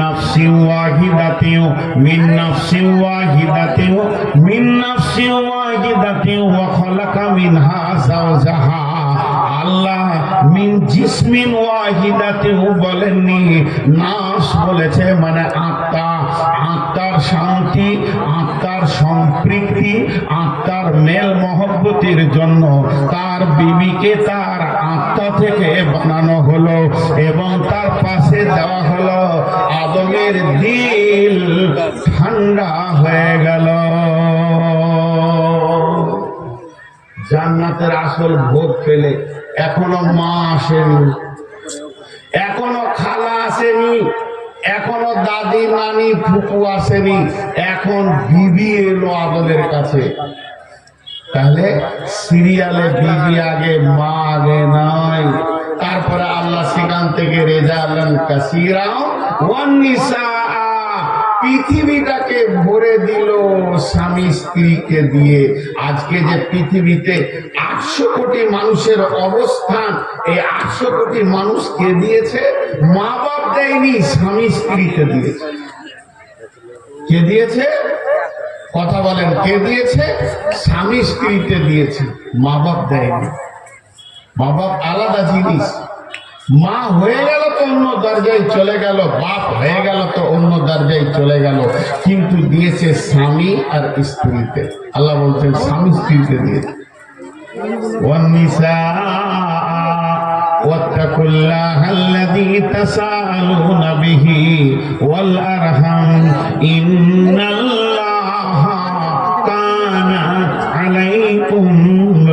নাফসিন ওয়াহিদাতিন মিন নাফসিন ওয়াহিদাতিন মিন নাফসিন ওয়াহিদাতিন ওয়া খালাকা মিনহা যাওজাহা। আল্লাহ মিন জিসমিন ওয়াহিদাতিন বলেননি, নাফস বলেছে মানে আত্মা, আত্মার শান্তি, আত্মার সম্পৃক্তি, আত্মার মেল মহব্বতের জন্য তার বিবিকে তার আত্মা থেকে বানানো হলো এবং তার পাশে দেওয়া হলো আদমের দিল, ঠান্ডা হয়ে গেল। জান্নাতের আসল ভোগ পেলে এখনো মা আসেনি, এখনো খালা আসেনি, এখনো দাদি নানি ফুপু আসেনি, এখন বিবি এলো আদমের কাছে। তাহলে সিরিয়ালে বিবি আগে, মা আগে নাই। তারপরে আল্লাহ সেখান থেকে রেজালান কাসীরা ওয়ান নিসা, পৃথিবীটাকে ভরে দিল স্বামী স্ত্রীকে দিয়ে। আজকে যে পৃথিবীতে 800 কোটি মানুষের অবস্থান, এই 800 কোটি মানুষকে দিয়েছে? মা বাপ দেয়নি, স্বামী স্ত্রীকে দিয়েছে। কে দিয়েছে? কথা বলেন, কে দিয়েছে? স্বামী স্ত্রীকে দিয়েছে, মা বাপ দেয়নি। মা বাপ আলাদা জিনিস। মা হয়ে গেল তো অন্য দরজায় চলে গেল, বাপ হয়ে গেল তো অন্য দরজায় চলে গেল, কিন্তু দিয়েছে স্বামী আর স্ত্রীতে। আল্লাহ বলছেন স্বামী স্ত্রীতে দিয়েছে। ওয়াত্তাকুল্লাহা আল্লাযী তাসাআলুনা বিহি ওয়াল আরহাম ইন্নাল্লাহা কানা আলাইকুম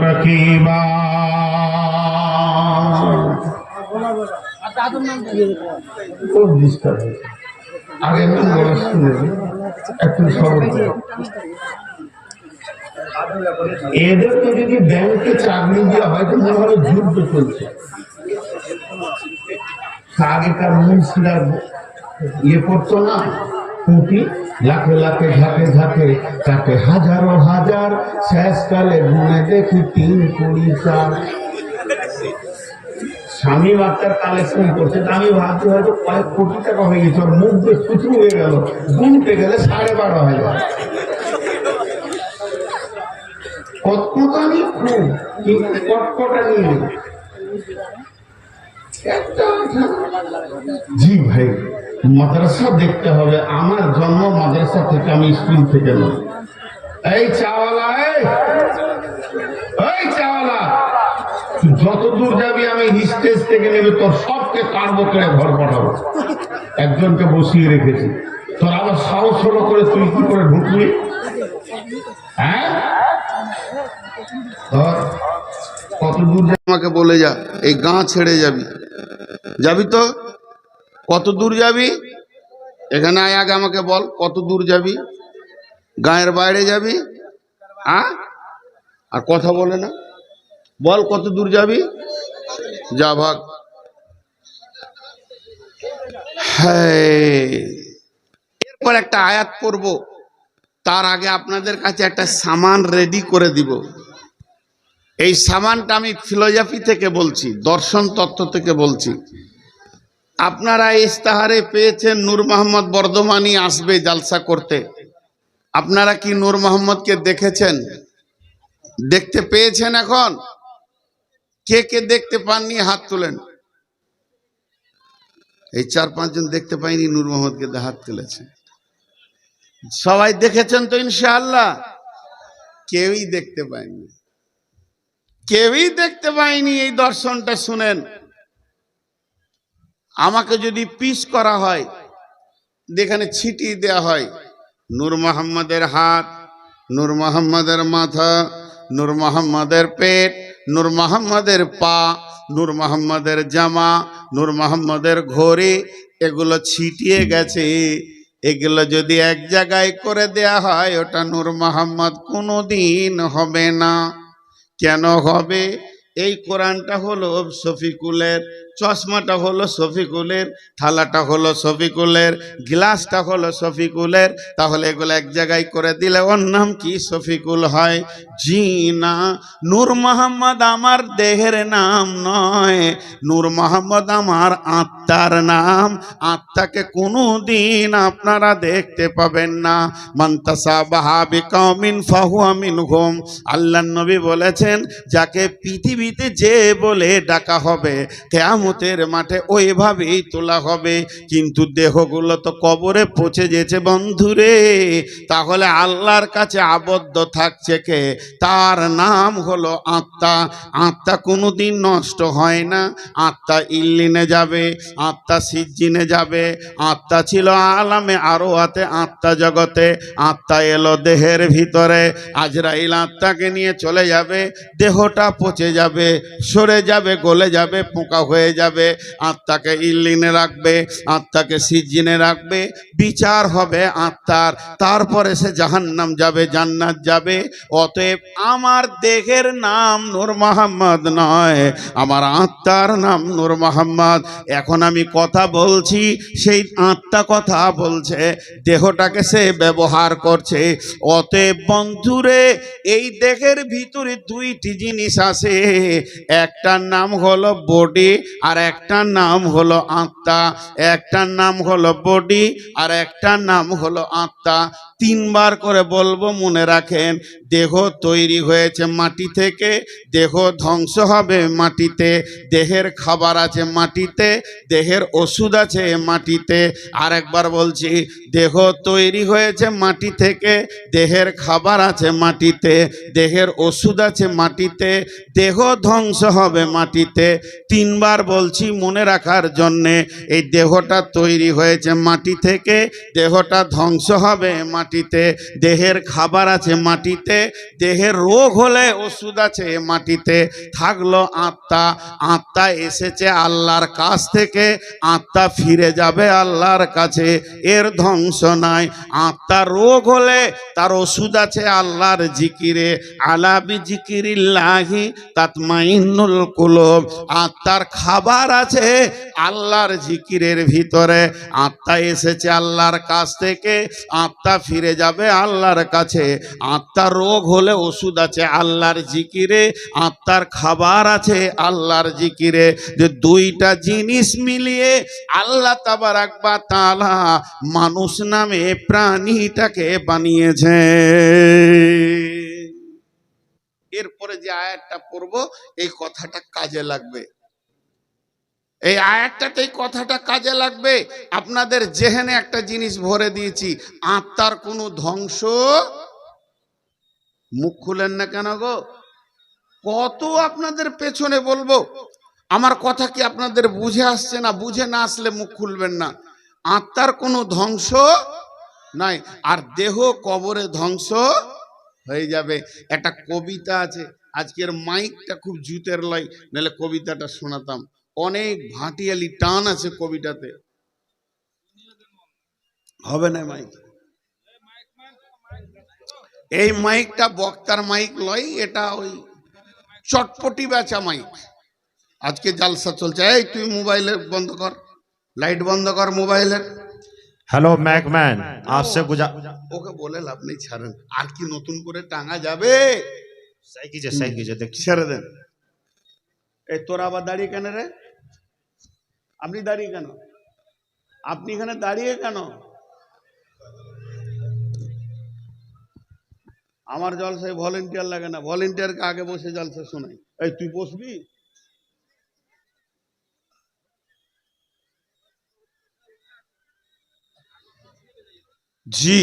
রাকীবা। আগে একটু এদের তো যদি ব্যাংকে চাকরি দেওয়া হয় তো মনে হয় যুদ্ধ চলছে। আগেকার মুন্সিরা ইয়ে করতো না, পুঁটি লাখে লাখে ঝাঁকে ঝাঁকে তাকে হাজারো হাজার, শেষকালে গুনে দেখি 3 কোটি 4। স্বামী বাচ্চার কালেকশন করছে, আমি ভাবছি হয়তো কয়েক কোটি টাকা হয়ে গেছে, ওর মুখ দিয়ে শুচু হয়ে গেল, গুনতে গেলে 12.5 কতখানি খুব, কিন্তু কটকটা নিয়ে। জি ভাই, মাদ্রাসা দেখতে হবে। আমার জন্ম মাদ্রাসা থেকে, আমি স্কুল থেকে নয়। এই চাওয়ালা, এই চাওয়ালা, যত দূর যাবি আমি স্টেজ থেকে নেবে তোর সবকে কারবো করে ঘর পাঠাবো। একজনকে বসিয়ে রেখেছি, তোর আবার সাহস হলো করে তুই কি করে ঢুকবি? হ্যাঁ, কত দূর আমাকে বলে যা, এই গাঁ ছেড়ে যাবি, যাবি তো? কত দূর যাবি? এখানে আয়, আগে আমাকে বল কত দূর যাবি? গাঁয়ের বাইরে যাবি? হ্যাঁ, আর কথা বলে না, বল কত দূর যাবি? যা ভাগ। হ্যাঁ, এরপর একটা আয়াত পড়ব, তার আগে আপনাদের কাছে একটা সামান রেডি করে দিব। এই সামানটা আমি ফিলোসফি থেকে বলছি, দর্শন তত্ত্ব থেকে বলছি। আপনারা ইস্তাহারে পেয়েছেন নূর মোহাম্মদ বর্ধমানী আসবে জালসা করতে। আপনারা কি নূর মোহাম্মদকে দেখেছেন? দেখতে পেয়েছেন? এখন কে কে দেখতে পাননি হাত তোলেন। এই 4-5 জন দেখতে পাইনি নূর মোহাম্মদকে, হাত তুলেছে। সবাই দেখেছেন তো ইনশাআল্লাহ? কেউই দেখতে পায়নি, কেউই দেখতে পায়নি। এই দর্শনটা শুনেন। আমাকে যদি পিস করা হয়, যেখানে ছিটিয়ে দেওয়া হয় নূর মোহাম্মদের হাত, নূর মোহাম্মদের মাথা, নূর মোহাম্মদের পেট, নূর মোহাম্মদের পা, নূর মোহাম্মদের জামা, নূর মোহাম্মদের ঘড়ি, এগুলো ছিটিয়ে গেছে। এগুলো যদি এক জায়গায় করে দেয়া হয়, ওটা নূর মোহাম্মদ কোনোদিন হবে না। কেন হবে? এই কোরআনটা হলো শফিকুলের, চশমাটা হলো শফিকুলের, থালাটা হলো শফিকুলের, গ্লাসটা হলো শফিকুলের, তাহলে এগুলো এক জায়গায় করে দিলে ওর নাম কি শফিকুল হয়? জি না, নূর মোহাম্মদ আমার দেহের নাম নয়, নূর মোহাম্মদ আমার আত্মার নাম। আত্মাকে কোনো দিন আপনারা দেখতে পাবেন না। মান তাসাবাহা বিকাউমিন ফাহুয়া মিনহুম, আল্লাহর নবী বলেছেন যাকে পৃথিবীতে যে বলে ডাকা হবে কিয়ামতের মাঠে ওইভাবেই তোলা হবে। কিন্তু দেহগুলো তো কবরে পচে যেছে বন্ধুরে, তাহলে আল্লাহর কাছে আবদ্ধ থাকছে কে? তার নাম হলো আত্মা। আত্মা কোনোদিন নষ্ট হয় না। আত্মা ইল্লিনে যাবে, আত্মা সিজ্জিনে যাবে, আত্মা ছিল আলামে আরওয়াতে, আত্মা জগতে, আত্মা এলো দেহের ভিতরে। আজরাইল আত্মাকে নিয়ে চলে যাবে, দেহটা পচে যাবে, সরে যাবে, গলে যাবে, পোকা হয়ে যাবে। আত্মাকে ইল্লিনে রাখবে, আত্মাকে সিজ্জিনে রাখবে, বিচার হবে আত্মার, তারপরে সে জাহান্নাম যাবে, জান্নাত যাবে। অতএব আমার দেহের নাম নূর মোহাম্মদ নয়, আমার আত্মার নাম নূর মোহাম্মদ। এখন আমি কথা বলছি, সেই আত্মা কথা বলছে, দেহটাকে সে ব্যবহার করছে। অতএব বন্ধুরে, এই দেহের ভিতরে দুইটি জিনিস আছে, একটার নাম হলো বডি আর একটার নাম হলো আত্মা। একটার নাম হলো বডি আর একটার নাম হলো আত্মা। তিনবার করে বলবো, মনে রাখেন। দেহ তৈরি হয়েছে মাটি থেকে, দেহ ধ্বংস হবে মাটিতে, দেহের খাবার আছে মাটিতে, দেহের ওষুধ আছে মাটিতে। আরেকবার বলছি, দেহ তৈরি হয়েছে মাটি থেকে, দেহের খাবার আছে মাটিতে, দেহের ওষুধ আছে মাটিতে, দেহ ধ্বংস হবে মাটিতে। তিনবার বলছি মনে রাখার জন্যে। এই দেহটা তৈরি হয়েছে মাটি থেকে, দেহটা ধ্বংস হবে মাটিতে, দেহের খাবার আছে মাটিতে, দেহের রোগ হলে ওষুধ আছে মাটিতে। থাকলো আত্মা, আত্মা এসেছে আল্লাহর কাছ থেকে, আত্মা ফিরে যাবে আল্লাহর কাছে, এর ধ্বংস নাই। আত্মার রোগ হলে তার ওষুধ আছে আল্লাহর জিকিরে, আলা বিজিকিরিল্লাহি তাতমাইন্নুল কুলুব। আত্মার খাবার আছে আল্লাহর জিকিরের ভিতরে। আত্মা এসেছে আল্লাহর কাছ থেকে, আত্মা ফিরে যাবে আল্লাহর কাছে। আত্মার রোগ হলে ওষুধ আছে আল্লাহর জিকিরে, আত্মার খাবার আছে আল্লাহর জিকিরে। যে দুইটা জিনিস মিলিয়ে আল্লাহ তাবারাক ওয়া তাআলা মানুষ নামে প্রাণীটাকে বানিয়েছে। এরপরে যে আয়াতটা পড়বো, এই কথাটা কাজে লাগবে। এই আয়াতটাতে এই কথাটা কাজে লাগবে। আপনাদের জেহেনে একটা জিনিস ভরে দিয়েছি, আত্মার কোনো ধ্বংস। মুখ খুলেন না কেন গো? কত আপনাদের পেছনে বলবো, আমার কথা কি আপনাদের বুঝে আসছে না? বুঝে না আসলে মুখ খুলবেন না। আত্মার কোনো ধ্বংস নাই, আর দেহ কবরে ধ্বংস হয়ে যাবে। একটা কবিতা আছে, আজকের মাইকটা খুব জুতের লাই, নাহলে কবিতাটা শোনাতাম। অনেক ভাটিয়ালি টান আছে কবিতাতে। হবে না মাইক, এই মাইকটা বক্তার মাইক লয়, এটা ওই চটপটি বেচা মাইক। আজকে জালসা চলছে। এই তুই মোবাইলে বন্ধ কর, লাইট বন্ধ কর মোবাইলের। हेलो मैकमैन, आपसे ওকে বলে লাভ নেই, ছাড়েন। আর কি নতুন করে টাঙা যাবে? सही कीजिए देखिए। ছেড়ে দেন। এই তোরা আবার দাঁড়িয়ে কেন রে? আপনি দাঁড়িয়ে কেন? আপনি এখানে দাঁড়িয়ে কেন? আমার জলসায় ভলেন্টিয়ার লাগে না, ভলেন্টিয়ারকে আগে বসে জলসা শোনাই। এই তুই বসবি? জি,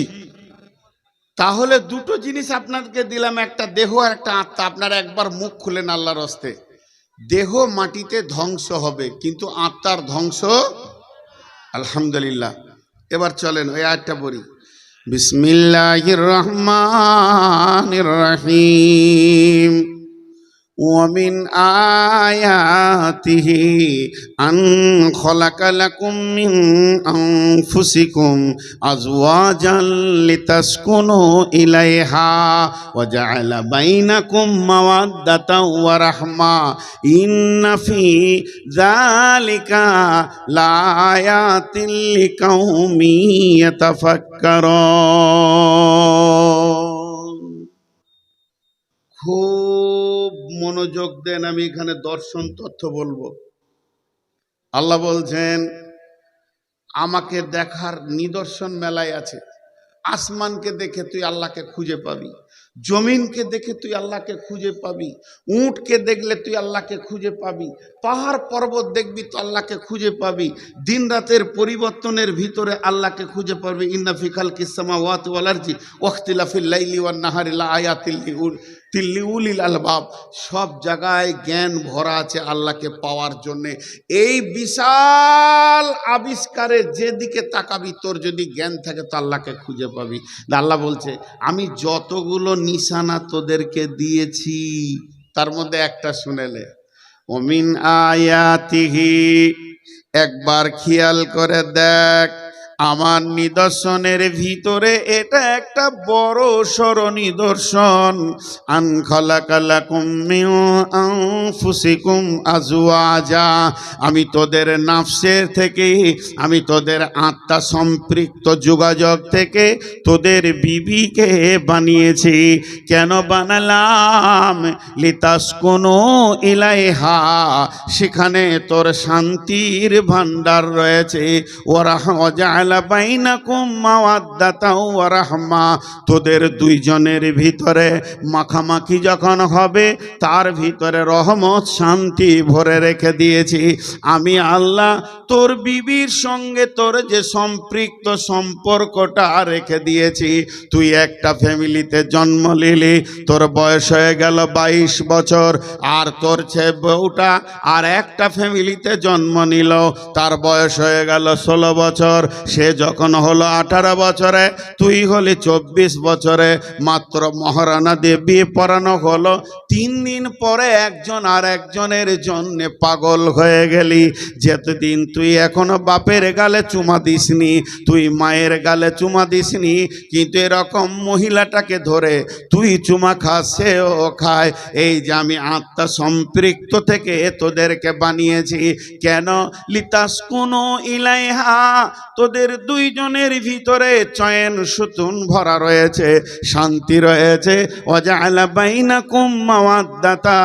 তাহলে দুটো জিনিস আপনাকে দিলাম, একটা দেহ আর একটা আত্মা। আপনারা একবার মুখ খুলেন আল্লাহর হস্তে। দেহ মাটিতে ধ্বংস হবে, কিন্তু আত্মার ধ্বংস আলহামদুলিল্লাহ। এবার চলেন ওই আয়াতটা পড়ি। বিসমিল্লাহির রহমানির রহিম। ومن آياته أن خلق لكم من أنفسكم أزواجا لتسكنوا إليها وجعل بينكم مودة ورحمة إن في ذلك لآيات لقوم يتفكرون খুব মনোযোগ দেন, আমি এখানে দর্শন তথ্য বলবো। আল্লাহ বলছেন আমাকে দেখার নিদর্শন মেলায় আছে। আসমানকে দেখে তুই আল্লাহকে খুঁজে পাবি, জমিনকে দেখে তুই আল্লাহকে খুঁজে পাবি, উটকে দেখলে তুই আল্লাহকে খুঁজে পাবি, পাহাড় পর্বত দেখবি তো আল্লাহকে খুঁজে পাবি, দিন রাতের পরিবর্তনের ভিতরে আল্লাহকে খুঁজে পাবি। ইন্না ফি খালকিস সামাওয়াতি ওয়াল আরদি ওয়াখতিলাফিল লাইলি ওয়ান নাহারি লাআয়াতিল লিউলিল আলবাব। সব জায়গায় জ্ঞান ভরা আছে আল্লাহকে পাওয়ার জন্যে। এই বিশাল আবিষ্কারের যেদিকে তাকাবি তোর যদি জ্ঞান থাকে তো আল্লাহকে খুঁজে পাবি। আল্লাহ বলছে আমি যতগুলো নিশানা তোদেরকে দিয়েছি তার মধ্যে একটা শুনেলে, ওমিন আয়াতিহি, একবার খেয়াল করে দেখ আমার নিদর্শনের ভিতরে এটা একটা বড় সড় নিদর্শন। আন খালাকালাকুম মিন আনফুসিকুম আজওয়াজা, আমি তোদের নাফসের থেকে, আমি তোদের আত্মা সম্পৃক্ত যোগাযোগ থেকে তোদের বিবিকে বানিয়েছি। কেন বানালাম? লিতাসকুনু ইলাইহা, সেখানে তোর শান্তির ভান্ডার রয়েছে। ওয়াজা বাইনাকুম মাওয়াদ্দাতাও ওয়া রাহমা, তোদের দুইজনের ভিতরে মাখামাখি যখন হবে তার ভিতরে রহমত শান্তি ভরে রেখে দিয়েছি। আমি আল্লাহ তোর বিবির সঙ্গে তোর যে সম্পৃক্ত সম্পর্কটা রেখে দিয়েছি। তুই একটা ফ্যামিলিতে জন্ম নিলি, তোর বয়স হয়ে গেল 22 বছর, আর তোর ছে বউটা আর একটা ফ্যামিলিতে জন্ম নিল, তার বয়স হয়ে গেল 16 বছর। সে যখন হলো 18 বছরে, তুই হলি 24 বছরে, মাত্র মহারানা দিয়ে বিয়ে পড়ানো হলো। 3 দিন পরে একজন আর একজনের জন্য পাগল হয়ে গেলি। যেতদিন তুই এখনো বাপের গালে চুমা দিসনি, তুই মায়ের গালে চুমা দিসনি, কিন্তু এরকম মহিলাটাকে ধরে তুই চুমা খাস, সেও খায়। এই যে আমি আত্মা সম্পৃক্ত থেকে তোদেরকে বানিয়েছি। কেন? লিতাসকুনু ইলাইহা, তোদের দুইজনের ভিতরে চয়ন সুতুন ভরা রয়েছে, শান্তি রয়েছে। ওয়াজআলা বাইনাকুম মাওয়াদ্দাতা,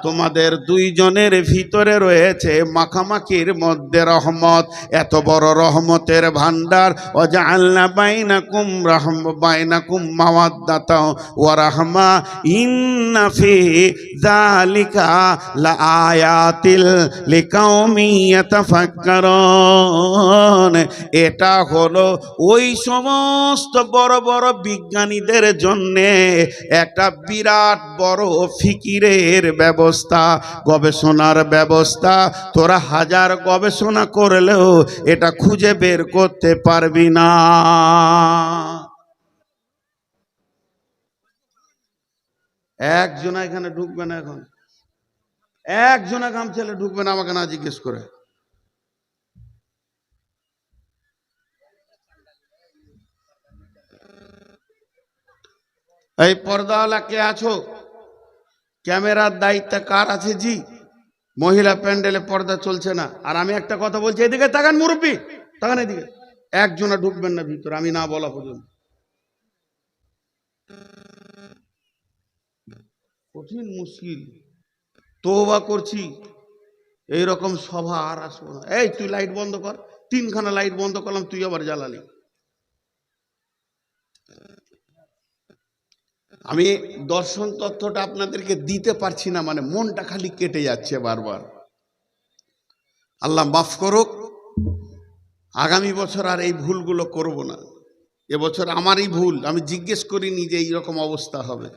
তোমাদের দুইজনের ভিতরে রয়েছে মাখামাখির মধ্যে রহমত। এত বড় রহমতের ভান্ডার। ওয়াজআলনা বাইনাকুম মাওয়াদ্দাতা ওয়া রাহমা ইন্না ফি যালিকা লাআয়াতিল লিকাউমি ইয়াতাফাক্কারুন। এটা হলো ওই সমস্ত বড় বড় বিজ্ঞানীদের জন্যে একটা বিরাট বড় ফিকিরের ব্যবস্থা, গবেষণার ব্যবস্থা। তোরা হাজার গবেষণা করলেও এটা খুঁজে বের করতে পারবি না। একজনা এখানে ঢুকবে না, এখন একজনা কাম ছেলে ঢুকবে না আমাকে না জিজ্ঞেস করে। এই পর্দাওয়ালা কে আছো? ক্যামেরার দায়িত্ব কার আছে? জি। মহিলা প্যান্ডেলে পর্দা চলছে না। আর আমি একটা কথা বলছি, এদিকে তাকান মুরব্বী, তাকান এদিকে। একজনা ঢুকবেন না ভিতরে আমি না বলা পর্যন্ত। কঠিন মুশকিল, তওবা করছি, এইরকম সভা আর আসবো না। এই তুই লাইট বন্ধ কর। 3খানা লাইট বন্ধ করলাম, তুই আবার জ্বালালি। আমি দর্শন তথ্যটা আপনাদেরকে দিতে পারছি না, মানে মনটা খালি কেটে যাচ্ছে বারবার। আল্লাহ মাফ করুক, আগামী বছর আর এই ভুলগুলো করব না। এবছর আমারই ভুল, আমি জিজ্ঞেস করিনি যে এইরকম অবস্থা হবে।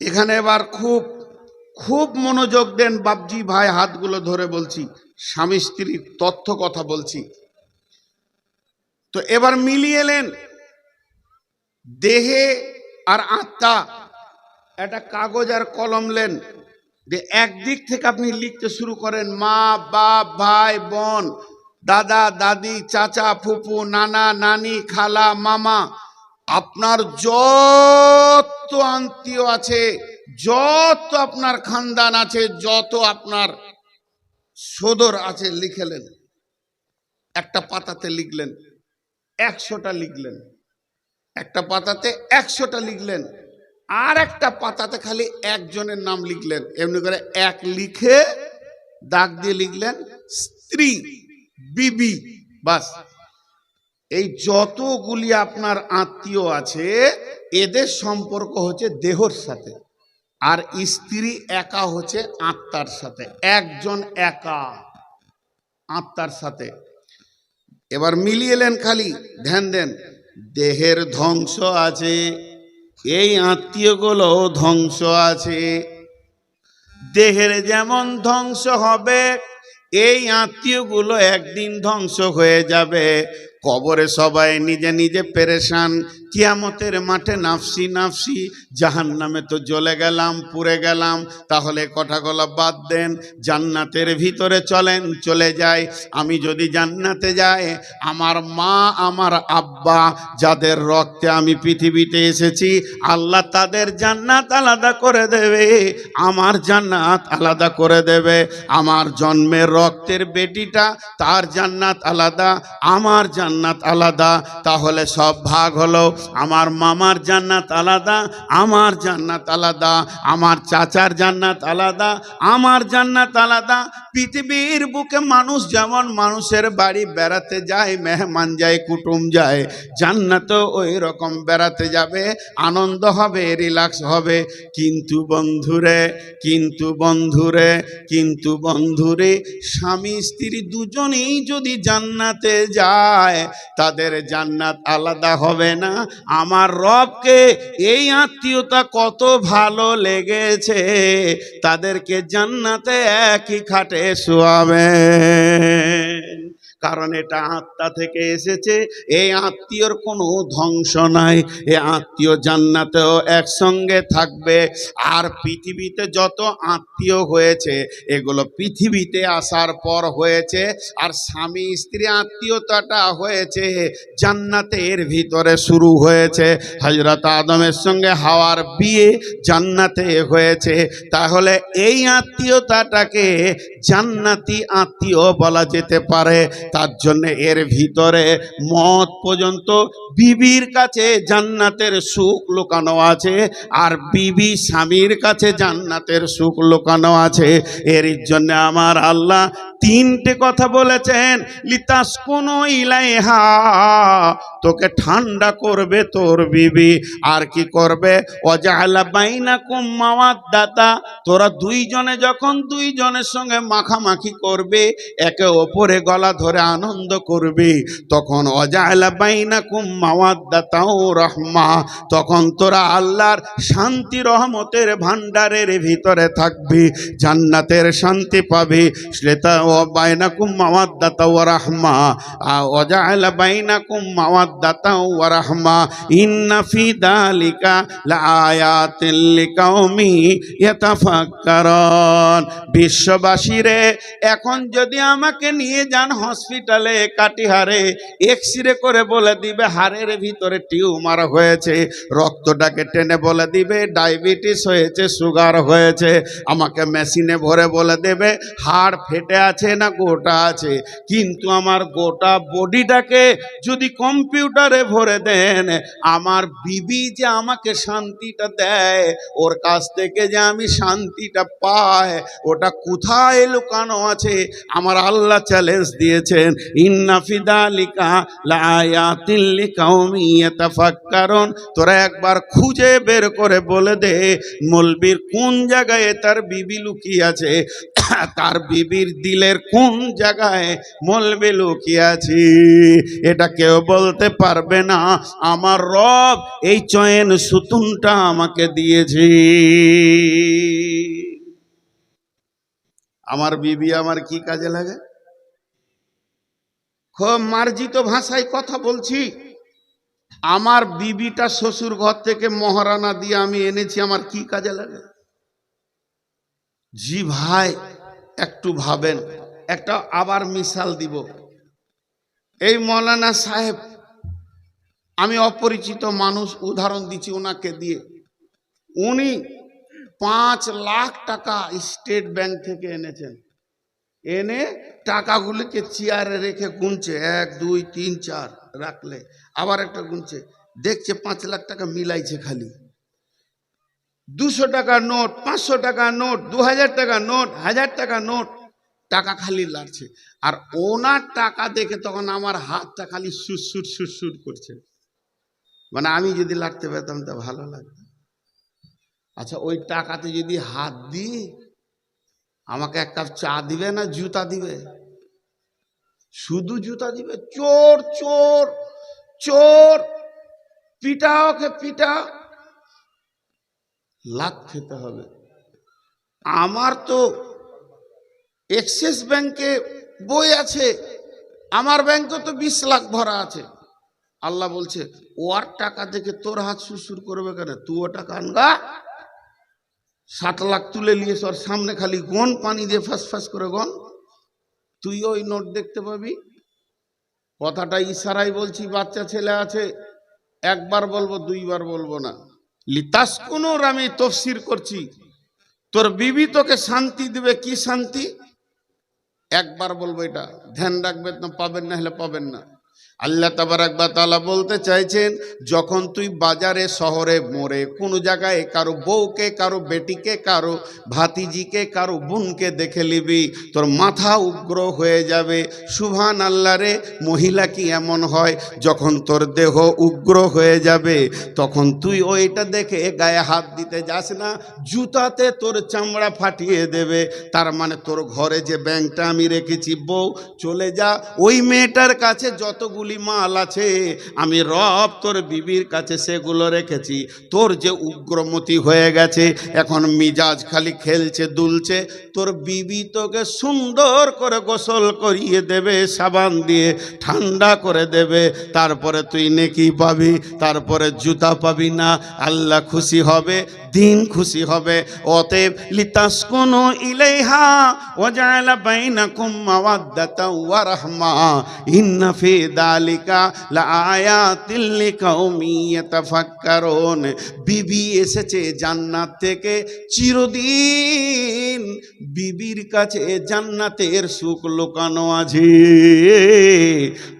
এখানে এবার খুব খুব মনোযোগ দেন বাপজি ভাই, হাতগুলো ধরে বলছি, স্বামী স্ত্রীর তথ্য কথা বলছি। তো এবার মিলিয়ে নেন দেহে আর আত্মা একটা কাগজ আর কলম নেন, যে একদিক থেকে আপনি লিখতে শুরু করেন মা বাপ ভাই বোন দাদা দাদি চাচা ফুপু নানা নানি খালা মামা, আপনার যত আত্মীয় আছে, যত আপনার খানদান আছে, যত আপনার সদর আছে লিখলেন। একটা পাতাতে লিখলেন, 100টা লিখলেন, একটা পাতাতে 100টা লিখলেন, আর একটা পাতাতে খালি একজনের নাম লিখলেন। এমনি করে এক লিখে দাগ দিয়ে লিখলেন স্ত্রী বিবি, বাস। এই যতগুলি আপনার আত্মীয় আছে এদের সম্পর্ক হচ্ছে দেহর সাথে, আর স্ত্রী একা হচ্ছে আত্মার সাথে, একজন একা আত্মার সাথে। এবার মিলিয়েলেন, খালি ধ্যান দেন, দেহের ধ্বংস আছে, এই আত্মীয়গুলো ধ্বংস আছে। দেহের যেমন ধ্বংস হবে, এই আত্মীয়গুলো একদিন ধ্বংস হয়ে যাবে। কবরে সবাই নিজে নিজে পেরেশান, কিয়ামতের মাঠে নাফসি নাফসি, জাহান্নামে তো জ্বলে গেলাম পুড়ে গেলাম। তাহলে কথাগুলো বাদ দেন, জান্নাতের ভিতরে চলেন, চলে যাই। আমি যদি জান্নাতে যাই, আমার মা আমার আব্বা যাদের রক্তে আমি পৃথিবীতে এসেছি, আল্লাহ তাদের জান্নাত আলাদা করে দেবে, আমার জান্নাত আলাদা করে দেবে। আমার জন্মের রক্তের বেটিটা, তার জান্নাত আলাদা, আমার জান্নাত আলাদা। তাহলে সব ভাগ হলো, আমার মামার জান্নাত আলাদা, আমার জান্নাত আলাদা, আমার চাচার জান্নাত আলাদা, আমার জান্নাত আলাদা। পৃথিবীর বুকে মানুষ যেমন মানুষের বাড়ি বেড়াতে যায়, মেহমান যায়, কুটুম যায়, জান্নাতও ওই রকম বেড়াতে যাবে, আনন্দ হবে, রিল্যাক্স হবে। কিন্তু বন্ধুরে, কিন্তু বন্ধুরে, কিন্তু বন্ধুরে, স্বামী স্ত্রী দুজনেই যদি জান্নাতে যায়, তাদের জান্নাত আলাদা হবে না। আমার রবকে এই আত্মীয়তা কত ভালো লেগেছে, তাদেরকে জান্নাতে একই খাটে শোয়াবেন। কারণ এটা আত্মা থেকে এসেছে, এই আত্মীয়র কোনো ধ্বংস নাই, এই আত্মীয় জান্নাতেও একসঙ্গে থাকবে। আর পৃথিবীতে যত আত্মীয় হয়েছে, এগুলো পৃথিবীতে আসার পর হয়েছে। আর স্বামী স্ত্রী আত্মীয়তাটা হয়েছে জান্নাতের ভিতরে শুরু হয়েছে। হযরত আদমের সঙ্গে হাওয়ার বিয়ে জান্নাতে হয়েছে। তাহলে এই আত্মীয়তাটাকে জান্নাতি আত্মীয় বলা যেতে পারে। তার জন্য এর ভিতরে মত পর্যন্ত বিবির কাছে জান্নাতের সুখ লুকানো আছে, আর বিবি স্বামীর কাছে জান্নাতের সুখ লুকানো আছে। এর জন্য আমার আল্লাহ তিনটে কথা বলেছেন, লিতাসকুনু ইলাইহা, তোকে ঠান্ডা করবে তোর বিবি, আর কি করবে, ওয়াজআলা বাইনাকুম মাওয়াদ্দাতা, তোরা দুইজনে যখন দুইজনের সঙ্গে মাখামাখি করবে, একে অপরে গলা ধরে আনন্দ করবে, তখন ওয়াজআলা বাইনাকুম মাওয়াদ্দাতা ওয়া রাহমা, তখন তোরা আল্লাহর শান্তি রহমতের ভান্ডারের ভিতরে থাকবি, জান্নাতের শান্তি পাবি। সেটা বাইনাকুম মাওয়াদ্দাতা ওয়া রাহমা, ওয়াজআলা বাইনাকুম মাওয়াদ্দাতা ওয়া রাহমা, ইন্না ফি যালিকা লাআয়াতিল লিকাওমি ইয়াতাফাক্কারুন। বিশ্ববাসীরে, এখন যদি আমাকে নিয়ে যান হসপিটালে কাটিহারে, এক্সরে করে বলে দিবে হাড়ের ভিতরে টিউমার হয়েছে, রক্তটাকে টেনে বলে দিবে ডায়াবেটিস হয়েছে, সুগার হয়েছে, আমাকে মেশিনে ভরে বলে দেবে হাড় ফেটে আছে না গোটা আছে। কিন্তু আমার গোটা বডিটাকে যদি কম্পিউটারে ভরে দেন, আমার বিবি যে আমাকে শান্তিটা দেয়, ওর কাছ থেকে যে আমি শান্তিটা পাই, ওটা কোথায় লুকানো আছে? আমার আল্লাহ চ্যালেঞ্জ দিয়েছেন, ইন্না ফি যালিকা লাআয়াতিল লিকাওমি ইয়াতাফাক্কারুন। তোরা একবার খুঁজে বের করে বলে দে, মলবির কোন জায়গায় তার বিবি লুকিয়ে আছে, তার বিবির দিলের কোন জায়গায় মলবি লুকিয়ে আছে, এটা কেউ বলতে পারবে না। আমার রব এই চয়ন সুতুনটা আমাকে দিয়েছে। আমার বিবি আমার কি কাজে লাগে? খুব মার্জিত ভাষায় কথা বলছি, আমার বিবিটা শ্বশুর ঘর থেকে মহারানা দিয়ে আমি এনেছি, আমার কি কাজে লাগে? জি ভাই, একটু ভাবেন। একটা আবার মিসাল দিব। এই মৌলানা সাহেব, আমি অপরিচিত মানুষ, উদাহরণ দিচ্ছি ওনাকে দিয়ে। উনি 5 লাখ টাকা স্টেট ব্যাংক থেকে এনেছেন। এনে টাকাগুলিকে চেয়ারে রেখে গুনছে, 1 2 3 4 রাখলে আবার একটা গুনছে, দেখছে 5 লাখ টাকা মিলাইছে। খালি 200 টাকার নোট, 500 টাকার নোট, 2000 টাকার নোট, 1000 টাকার নোট, টাকা খালি লাগছে। আর ওনার টাকা দেখে তখন আমার হাতটা খালি সুরসুর সুরসুর করছে। মানে আমি যদি লাগতে পেতাম তা ভালো লাগতো। আচ্ছা, ওই টাকাতে যদি হাত দিই, আমাকে 1 কাপ চা দিবে না জুতা দিবে? শুধু জুতা দিবে। চোর চোর চোর, পিটা ওকে পিটা, লাত খেতে হবে। আমার তো এক্সিস ব্যাংকে বই আছে, আমার ব্যাংকে তো 20 লাখ ভরা আছে। আল্লাহ বলছে, ওর টাকা দেখে তোর হাত সুরসুর করবে কেন? তুই ওটা কানগা 7 লাখ তুলে নিয়েছ, ওর সামনে খালি গন, পানি দিয়ে ফাঁস ফাঁস করে গন, তুই ওই নোট দেখতে পাবি। কথাটা ইশারাই বলছি, বাচ্চা ছেলে আছে, 1 বার বলবো, 2 বার বলবো না। লিতাসকুনুর আমি তফসির করছি। তোর বিবি তোকে শান্তি দিবে। কি শান্তি? 1 বার বলবো, এটা ধ্যান রাখবেন, না পাবেন না, হলে পাবেন না। আল্লাহ তাবারাক ওয়া তাআলা বলতে চাইছেন, যখন তুই বাজারে শহরে মোড়ে কোনো জায়গায় কারো বউকে, কারো বেটিকে, কারো ভাতিজিকে, কারো বোনকে দেখে নিবি, তোর মাথা উগ্র হয়ে যাবে। সুবহান আল্লাহ রে, মহিলা কি এমন হয়, যখন তোর দেহ উগ্র হয়ে যাবে তখন তুই ওইটা দেখে গায়ে হাত দিতে যাস না, জুতাতে তোর চামড়া ফাটিয়ে দেবে। তার মানে তোর ঘরে যে ব্যাংকটা আমি রেখেছি, বউ চলে যা, ওই মেয়েটার কাছে যতগুলি মাল আছে আমি রব তোর বিবির কাছে সেগুলো রেখেছি। তোর যে উগ্রমতি হয়ে গেছে, এখন মিজাজ খালি খেলছে দুলছে, তোর বিবি তোকে সুন্দর করে গোসল করিয়ে দেবে, সাবান দিয়ে ঠান্ডা করে দেবে, তারপরে তুই নেকি পাবি, তারপরে জুতা পাবি না। আল্লাহ খুশি হবে, দিন খুশি হবে। অতএব লিতাসকুনু ইলাইহা ওয়া জাআলা বাইনাকুম মাওয়াদ্দাতাও ওয়া রাহমা ইন্না ফি যালিকা লাআয়াতিল লিকাউমি ইয়াতাফাক্কারুন। বিবি এসেছে জান্নাত থেকে, চিরদিন বিবির কাছে জান্নাতের সুখ লুকানো আছে।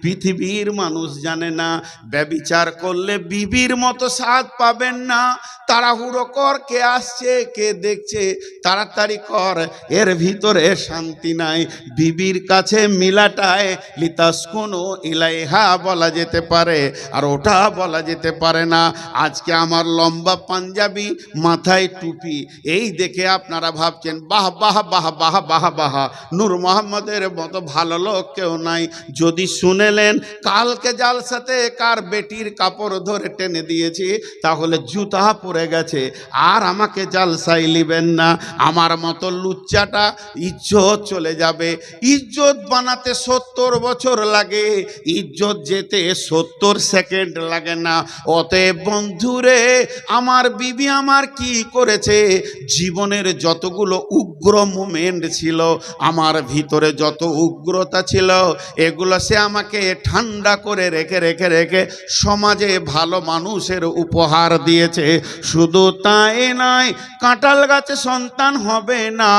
পৃথিবীর মানুষ জানে না, ব্যভিচার করলে বিবির মতো স্বাদ পাবেন না। তাড়াহুড়ো কর, কে আসছে কে দেখছে, তাড়াতাড়ি কর, এর ভিতরে শান্তি নাই। বিবির কাছে মিলাটায় লিতাসকুনু ইলাইহা বলা যেতে পারে, আর ওটা বলা যেতে পারে না। আজকে আমার লম্বা পাঞ্জাবি, মাথায় টুপি, এই দেখে আপনারা ভাবছেন বাহ বাহ বাহ বাহ বাহ বাহ, নূর মোহাম্মদের মতো ভালো লোক কেউ নাই। যদি শুনেলেন কালকে জালসাতে কার বেটির কাপড় ধরে টেনে দিয়েছি, তাহলে জুতা পড়ে গেছে, আর আমাকে জালসাই লিবেন না। আমার মতো লুচ্চাটা ইজ্জত চলে যাবে। ইজ্জত বানাতে 70 বছর লাগে, ইজ্জত যেতে 70 সেকেন্ড লাগে না। অতএব বন্ধুরে, আমার বিবি আমার কি করেছে, জীবনের যতগুলো উগ্র মোমেন্ট ছিল, আমার ভিতরে যত উগ্রতা ছিল, এগুলো সে আমাকে ঠান্ডা করে রেখে রেখে রেখে সমাজে ভালো মানুষের উপহার দিয়েছে। শুধু তাই নয়, কাঁঠাল গাছে সন্তান হবে না,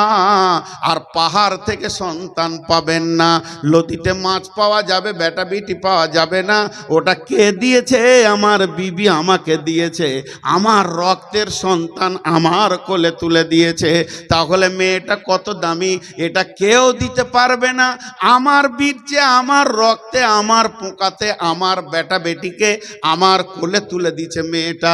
আর পাহাড় থেকে সন্তান পাবেন না। নদীতে মাছ পাওয়া যাবে, বেটা বেটি পাওয়া যাবে না। ওটা কে দিয়েছে? আমার বিবি আমাকে দিয়েছে। আমার রক্তের সন্তান আমার কোলে তুলে দিয়েছে। তাহলে মেয়েটা কত দামি, এটা কেউ দিতে পারবে না। আমার বীর্যে, আমার রক্তে, আমার পোকাতে আমার বেটা বেটিকে আমার কোলে তুলে দিয়েছে মেয়েটা।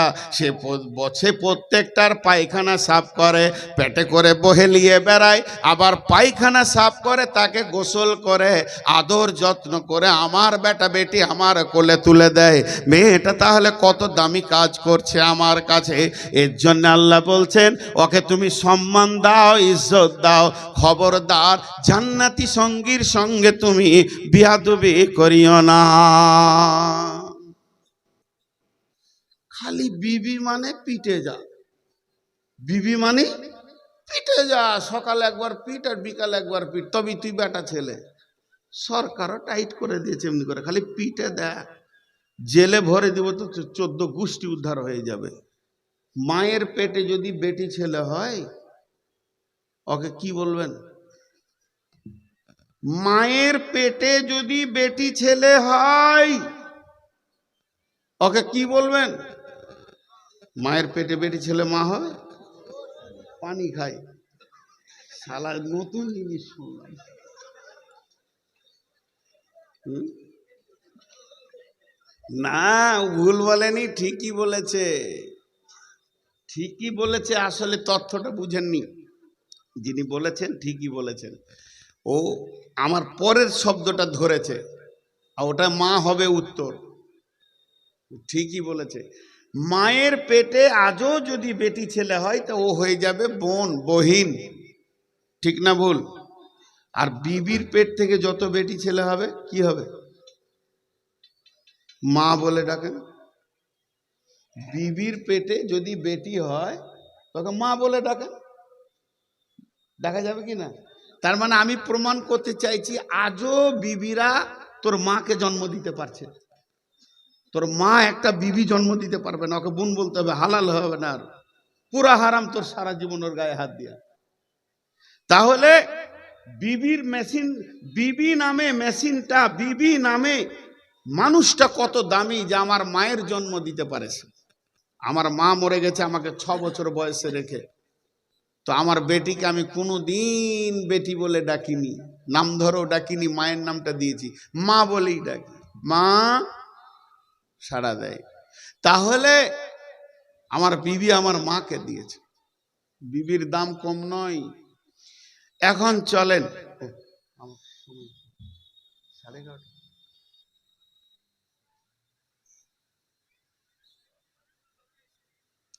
সে প্রত্যেকটার পায়খানা সাফ করে, পেটে করে বহেলিয়ে বেড়ায়, আবার পায়খানা সাফ করে, তাকে গোসল করে, আদর যত্ন করে আমার বেটা বেটি আমার কোলে তুলে দেয়। মেয়েটা তাহলে কত দামি কাজ করছে আমার কাছে। এর জন্য আল্লাহ বলছেন, ওকে তুমি সম্মান দাও, ইজ্জত দাও। খবরদার জান্নাতি সঙ্গীর সঙ্গে তুমি বিয়াদবি করিও না। খালি বিবি মানে পিটে যা, বিবি মানে পিটে যা, সকালে একবার পিট আর বিকালে একবার পিট, তবে তুই বেটা ছেলে। সরকারও টাইট করে দিয়েছে এমনি করে, খালি পিটে দেখ, জেলে ভরে দিব তো 14 গোষ্ঠী উদ্ধার হয়ে যাবে। মায়ের পেটে যদি বেটি ছেলে হয় ওকে কি বলবেন? মায়ের পেটে যদি বেটি ছেলে হয় ওকে কি বলবেন? মায়ের পেটে বেটি ছেলে মা হয়, পানি খায়। শালা নতুন জিনিস শুনলাম। না, ভুল বলেনি, ঠিকই বলেছে, ঠিকই বলেছে। আসলে তথ্যটা বুঝেননি, যিনি বলেছেন ঠিকই বলেছেন। ও আমার পরের শব্দটা ধরেছে, আর ওটা মা হবে উত্তর। ঠিকই বলেছে। মায়ের পেটে আজও যদি বেটি ছেলে হয় তা ও হয়ে যাবে বোন, বহিন, ঠিক না ভুল? আর বিবির পেট থেকে যত বেটি ছেলে হবে কি হবে? মা বলে ডাকেন। বিবির পেটে যদি বেটি হয় তখন মা বলে ডাকেন, দেখা যাবে কি না? তার মানে আমি প্রমাণ করতে চাইছি আজও বিবিরা তোর মাকে জন্ম দিতে পারছে। তোর মা একটা বিবি জন্ম দিতে পারবে না, ওকে বোন বলতে হবে, হালাল হবে না, আর পুরা হারাম তোর সারা জীবন ওর গায়ে হাত দিয়া। তাহলে বিবির মেশিন, বিবি নামে মেশিনটা, বিবি নামে মানুষটা কত দামি যে আমার মায়ের জন্ম দিতে পারেছে। আমার মা মরে গেছে আমাকে 6 বছর বয়সে রেখে, তো আমার বেটিকে আমি কোনোদিন বেটি বলে ডাকিনি, নাম ধরেও ডাকিনি, মায়ের নামটা দিয়েছি, মা বলেই ডাকি। মা সাড়া দেয়। তাহলে আমার বিবি আমার মাকে দিয়েছে, বিবির দাম কম নয়। এখন চলেন,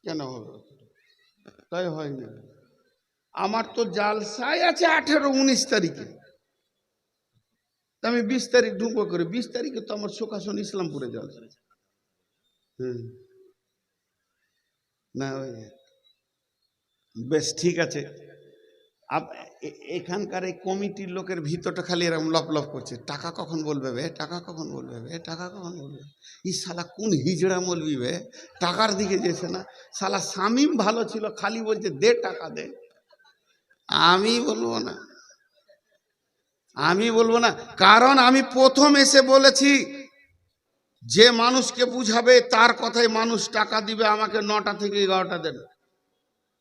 কেন হবে? তাই হয় না। আমার তো জালসাই আছে 18-19 তারিখে, আমি 20 তারিখ ঢুকবো করে। 20 তারিখে তো আমার সুখাসন ইসলামপুরে জলসা। না বেশ ঠিক আছে। এখানকার এই কমিটির লোকের ভিতরটা খালি এরকম লপ লপ করছে, টাকা কখন বলবে বে, টাকা কখন বলবে বে, টাকা কখন বলবে। ই শালা কোন হিজড়া মলবি বে, টাকার দিকে যেছে না। শালা শামিম ভালো ছিল, খালি বলছে দে টাকা দে। আমি বলবো না, আমি বলবো না, কারণ আমি প্রথম এসে বলেছি যে মানুষকে বুঝাবে তার কথাই মানুষ টাকা দিবে। আমাকে 9টা থেকে 11টা দেন।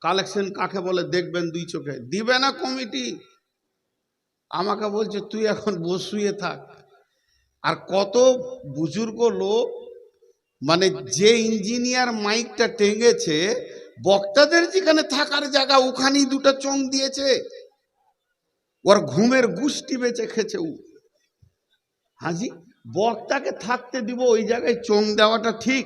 কালেকশন কাকে বলে দেখবেন 2 চোখে, দিবে না কমিটি। আমাকে বলছে তুই এখন বসুয়ে থাক। আর কত বুজুর্গ লোক, মানে যে ইঞ্জিনিয়ার মাইকটা টেঙ্গেছে, বক্তাদের যেখানে থাকার জায়গা ওখানেই 2টা চোং দিয়েছে। ওর ঘুমের গুষ্টি বেঁচে খেছে ও। হাজি, বক্তাকে থাকতে দিব ওই জায়গায় চোং দেওয়াটা ঠিক।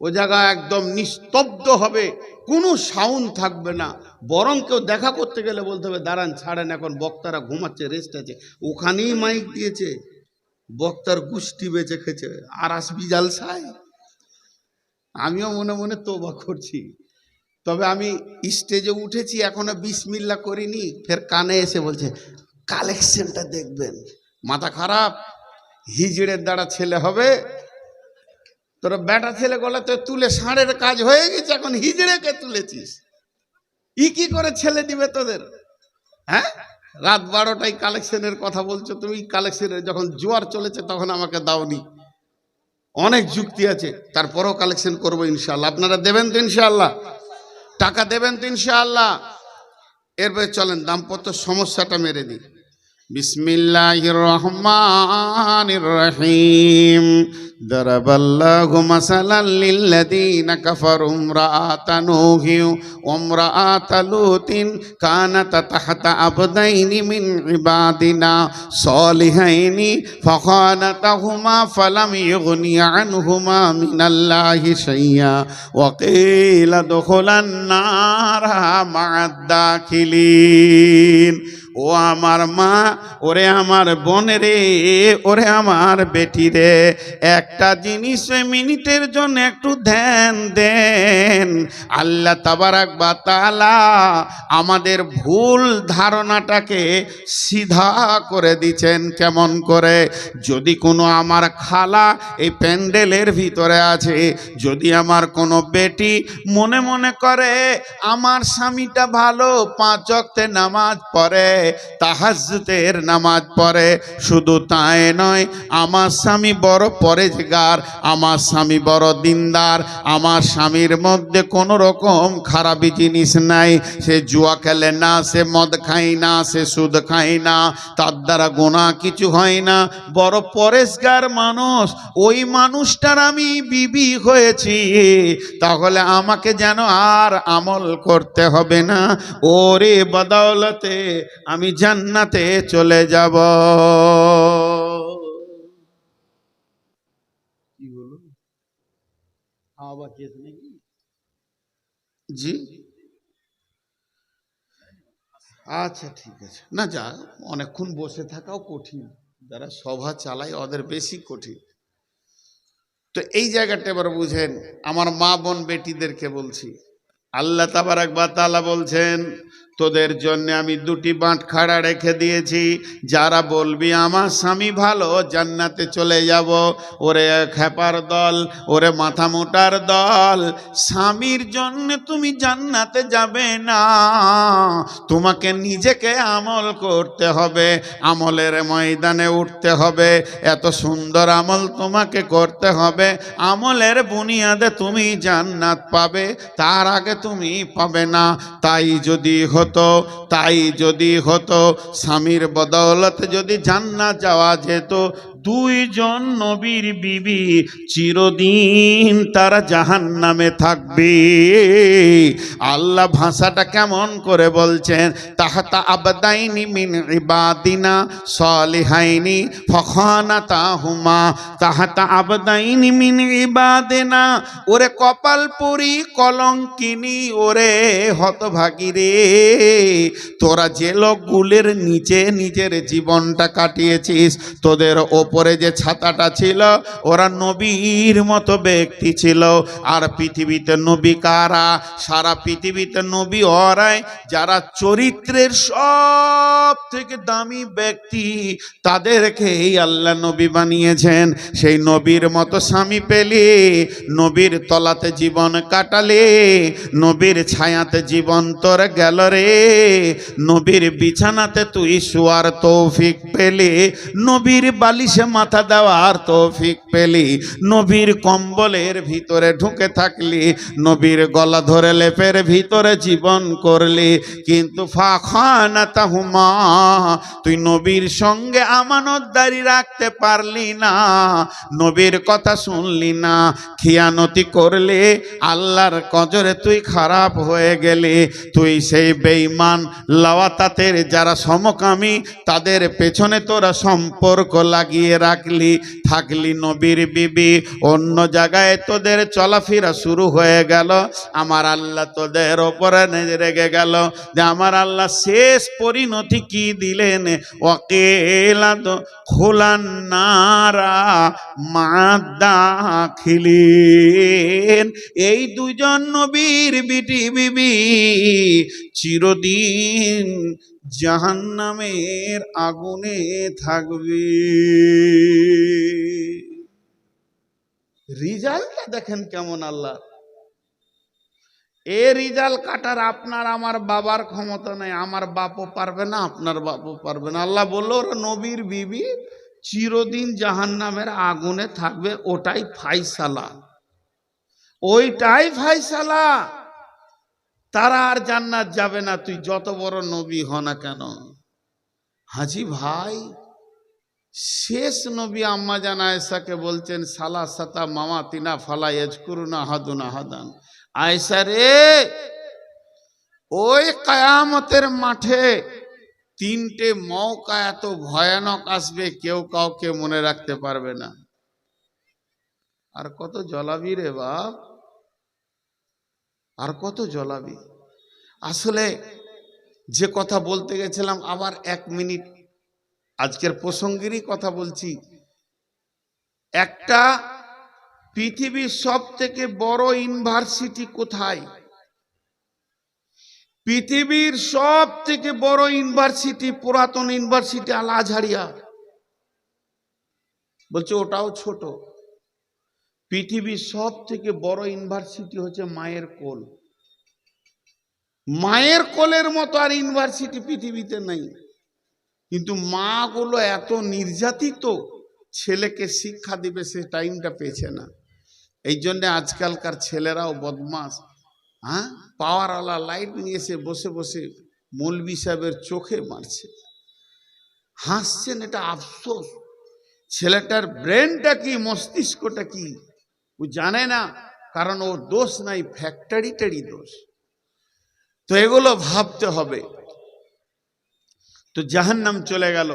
ও জায়গা একদম নিস্তব্ধ হবে, কোনো সাউন্ড থাকবে না। বরং কেউ দেখা করতে গেলে বলতে হবে দাঁড়ান, ছাড়েন, এখন বক্তারা ঘুমাচ্ছে, রেস্ট আছে। ওখানেই মাইক দিয়েছে, বক্তার গুষ্টি বেঁচে খেছে, আর আসবি জালসায়। আমিও মনে মনে তওবা করছি। তবে আমি স্টেজে উঠেছি, এখনো বিসমিল্লাহ করিনি, ফের কানে এসে বলছে কালেকশনটা দেখবেন। মাথা খারাপ, হিজড়ের দ্বারা ছেলে হবে? তোরা বেটা ছেলে গলা তো তুলে ষাঁড়ের কাজ হয়ে গেছে, এখন হিজড়েকে তুলেছিস। ই কি করে ছেলে দিবে তোদের? হ্যাঁ, রাত 12টায় কালেকশনের কথা বলছো তুমি। কালেকশনের যখন জোয়ার চলেছে তখন আমাকে দাওনি। অনেক যুক্তি আছে, তারপরেও কালেকশন করবো ইনশাআল্লাহ। আপনারা দেবেন তো ইনশাআল্লাহ? টাকা দেবেন তো ইনশাআল্লাহ? এরপরে চলেন দাম্পত্য সমস্যাটা মেরে দিই। বিসমিল্লাহির রহমানির রহিম। দারাবাল্লাহু মাসালাল লিল্লাযীনা কাফারু ইমরাআতা নূহি ওয়া ইমরাআতা লূতিন কানাতা তাহতা আবদাইনি মিন ইবাদিনা সালিহাইনি ফাখানাতাহুমা ফালাম ইউগনিয়া আনহুমা মিনাল্লাহি শাইয়্যা ওয়া কিলা দুখুলান নারা মা'আদ দাখিলিন। ও আমার মা, ওরে আমার বোন রে, ওরে আমার বেটি রে, একটা জিনিস মিনিটের জন্য একটু ধ্যান দেন। আল্লাহ তাবারাক ওয়া তাআলা আমাদের ভুল ধারণাটাকে সিধা করে দিচ্ছেন। কেমন করে? যদি কোনো আমার খালা এই প্যান্ডেলের ভিতরে আছে, যদি আমার কোনো বেটি মনে মনে করে আমার স্বামীটা ভালো, 5 ওয়াক্তে নামাজ পড়ে, তাহাজ্জুদের নামাজ পড়ে, শুধু তাই নয় আমার স্বামী বড় পরেজগার, আমার স্বামী বড় দিনদার, আমার স্বামীর মধ্যে কোনো রকম খারাপি জিনিস নাই, সে জুয়া খেলে না, সে মদ খায় না, সে সুদ খায় না, তার দ্বারা গুনাহ কিছু হয় না, বড় পরেজগার মানুষ, ওই মানুষটার আমি বিবি হয়েছি, তাহলে আমাকে যেন আর আমল করতে হবে না, ওরে বদৌলতে আমি জান্নাতে চলে যাব। কি বলো? আবার কেস নাকি? জি, আচ্ছা ঠিক আছে। না, যা অনেকক্ষণ বসে থাকাও কঠিন, যারা সভা চালায় ওদের বেশি কঠিন। তো এই জায়গাটা এবার বুঝেন, আমার মা বোন বেটিদেরকে বলছি, আল্লাহ তাবারাক ওয়া তাআলা বলছেন তোদের জন্য আমি 2টি বাঁট খাড়া রেখে দিয়েছি, যারা বলবি আমার স্বামী ভালো, জান্নাতে চলে যাব। ওরে খেপার দল, ওরে মাথা মোটার দল, স্বামীর জন্য তুমি জান্নাতে যাবে না, তোমাকে নিজেকে আমল করতে হবে, আমলের ময়দানে উঠতে হবে, এত সুন্দর আমল তোমাকে করতে হবে, আমলের বুনিয়াদে তুমি জান্নাত পাবে, তার আগে তুমি পাবে না। তাই যদি হতো স্বামীর বদৌলতে যদি জান্নাত যাওয়া যেত, 2 জন নবীর বিবি চিরদিন তারা জাহান্নামে থাকবে। আল্লাহ ভাষাটা কেমন করে বলছেন, তাহাতা আবদাইনি মিন ইবাদিনা সালিহাইনি ফখানাতাহুমা, তাহাতা আবদাইনি মিন ইবাদিনা, ওরে কপালপুরি কলঙ্কিনী, ওরে হতভাগী রে, তোরা যে লোকগুলির নিচে নিজের জীবনটা কাটিয়েছিস, তোদের ওপরে যে ছাতাটা ছিল ওরা নবীর মতো ব্যক্তি ছিল। আর পৃথিবীতে নবী কারা? সারা পৃথিবীতে নবী ওরাই যারা চরিত্রের সব থেকে দামি ব্যক্তি, তাদেরকেই আল্লাহ নবী বানিয়েছেন। সেই নবীর মতো স্বামী পেলে, নবীর তলাতে জীবন কাটালে, নবীর ছায়াতে জীবন তোর গেল রে, নবীর বিছানাতে তুই শোয়ার তৌফিক পেলে, নবীর বালিশে মাথা দেওয়ার তৌফিক পেলি, নবীর কম্বলের ভিতরে ঢুকে থাকলি, নবীর গলা ধরে লেপের ভিতরে জীবন করলি, কিন্তু ফাখানাতাহুমা, তুই নবীর সঙ্গে আমানতদারি রাখতে পারলি না, নবীর কথা শুনলি না, খিয়ানতি করলে, আল্লাহর কজরে তুই খারাপ হয়ে গেলি, তুই সেই বেঈমান লাওয়াতাতের যারা সমকামী তাদের পেছনে তোরা সম্পর্ক লাগিয়ে রাখলি, থাকলি নবীর বিবি, অন্য জায়গায় তোদের চলাফেরা শুরু হয়ে গেল, আমার আল্লাহ তোদের ওপরে রেগে গেল, যে আমার আল্লাহ শেষ পরিণতি কি দিলেন, ওয়াকিলাত খুলান নারা মাদাখিলিন, এই 2 জন নবীর বিবি চিরদিন জাহান্নামের আগুনে থাকবে। রিজাল্টটা দেখেন কেমন আল্লাহ। এ রিজাল্ট কাটার আপনার আমার বাবার ক্ষমতা নেই, আমার বাপও পারবে না, আপনার বাপও পারবে না। আল্লাহ বলল ওরা নবীর বিবি চিরদিন জাহান্নামের আগুনে থাকবে, ওটাই ফাইসালা, ওইটাই ফাইসালা, তারা আর জান্নাত যাবে না, তুই যত বড় নবী হ না কেন। হাজি ভাই, শেষ নবী আম্মা জান আয়েশাকে বলছেন সালাসাতা মামাতিনা ফালা ইয়াজকুরুনা আহাদুন আহাদান, আয়েশা রে, ওই কিয়ামতের মাঠে 3টে মওকা এত ভয়ানক আসবে, কেউ কাউকে মনে রাখতে পারবে না। আর কত জ্বলাবি রে বাপ, আর কত জ্বলাবি। আসলে যে কথা বলতে গেছিলাম আবার 1 মিনিট আজকের প্রসঙ্গেরই কথা বলছি। একটা পৃথিবীর সব থেকে বড় ইউনিভার্সিটি কোথায়? পৃথিবীর সব থেকে বড় ইউনিভার্সিটি, পুরাতন ইউনিভার্সিটি আল আজহারিয়া। বলছে ওটাও ছোট। পৃথিবীর সব থেকে বড় ইউনিভার্সিটি হচ্ছে মায়ের কোল। মায়ের কোলের মতো আর ইউনিভার্সিটি পৃথিবীতে নেই। কিন্তু মা গুলো এত নির্যাতিত, ছেলেকে শিক্ষা দিবে সে টাইমটা পেয়েছে না। এই জন্য আজকালকার ছেলেরাও বদমাস। হ্যাঁ, পাওয়ারওয়ালা লাইট নিয়ে এসে বসে বসে মৌলভী সাহেবের চোখে মারছে, হাসছেন। এটা আফসোস। ছেলেটার ব্রেনটা কি, মস্তিষ্কটা কি ও জানে না, কারণ ওর দোষ নাই, ফ্যাক্টরিটারই দোষ। তো এগুলো ভাবতে হবে। তো জাহান্নাম চলে গেল।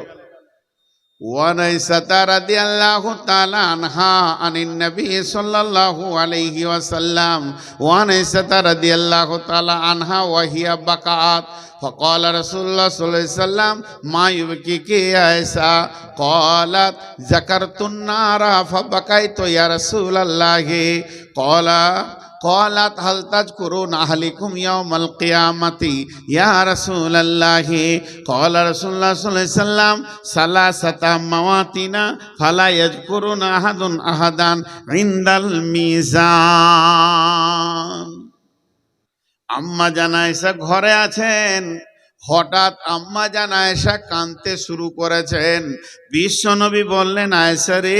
ওয়ানাইসা রাদিয়াল্লাহু তাআলা আনহা আনিন নবী সাল্লাল্লাহু আলাইহি ওয়াসাল্লাম, ওয়ানাইসা রাদিয়াল্লাহু তাআলা আনহা ওয়া হিয়া বাকাত فقال رسول الله صلى الله عليه وسلم ما يبكيك يا عائشة؟ قالت ذكرت النار فبكيت يا رسول الله. قالت هل تذكرون أهلكم يوم القيامة يا رسول الله؟ قال رسول الله صلى الله عليه وسلم ثلاثة مواتين فلا يذكرون أحد أحدا عند الميزان. আম্মা জান আয়েশা ঘরে আছেন, হঠাৎ আম্মা জান আয়েশা কাঁদতে শুরু করেছেন। বিশ্বনবী বললেন, আয়েশা রে,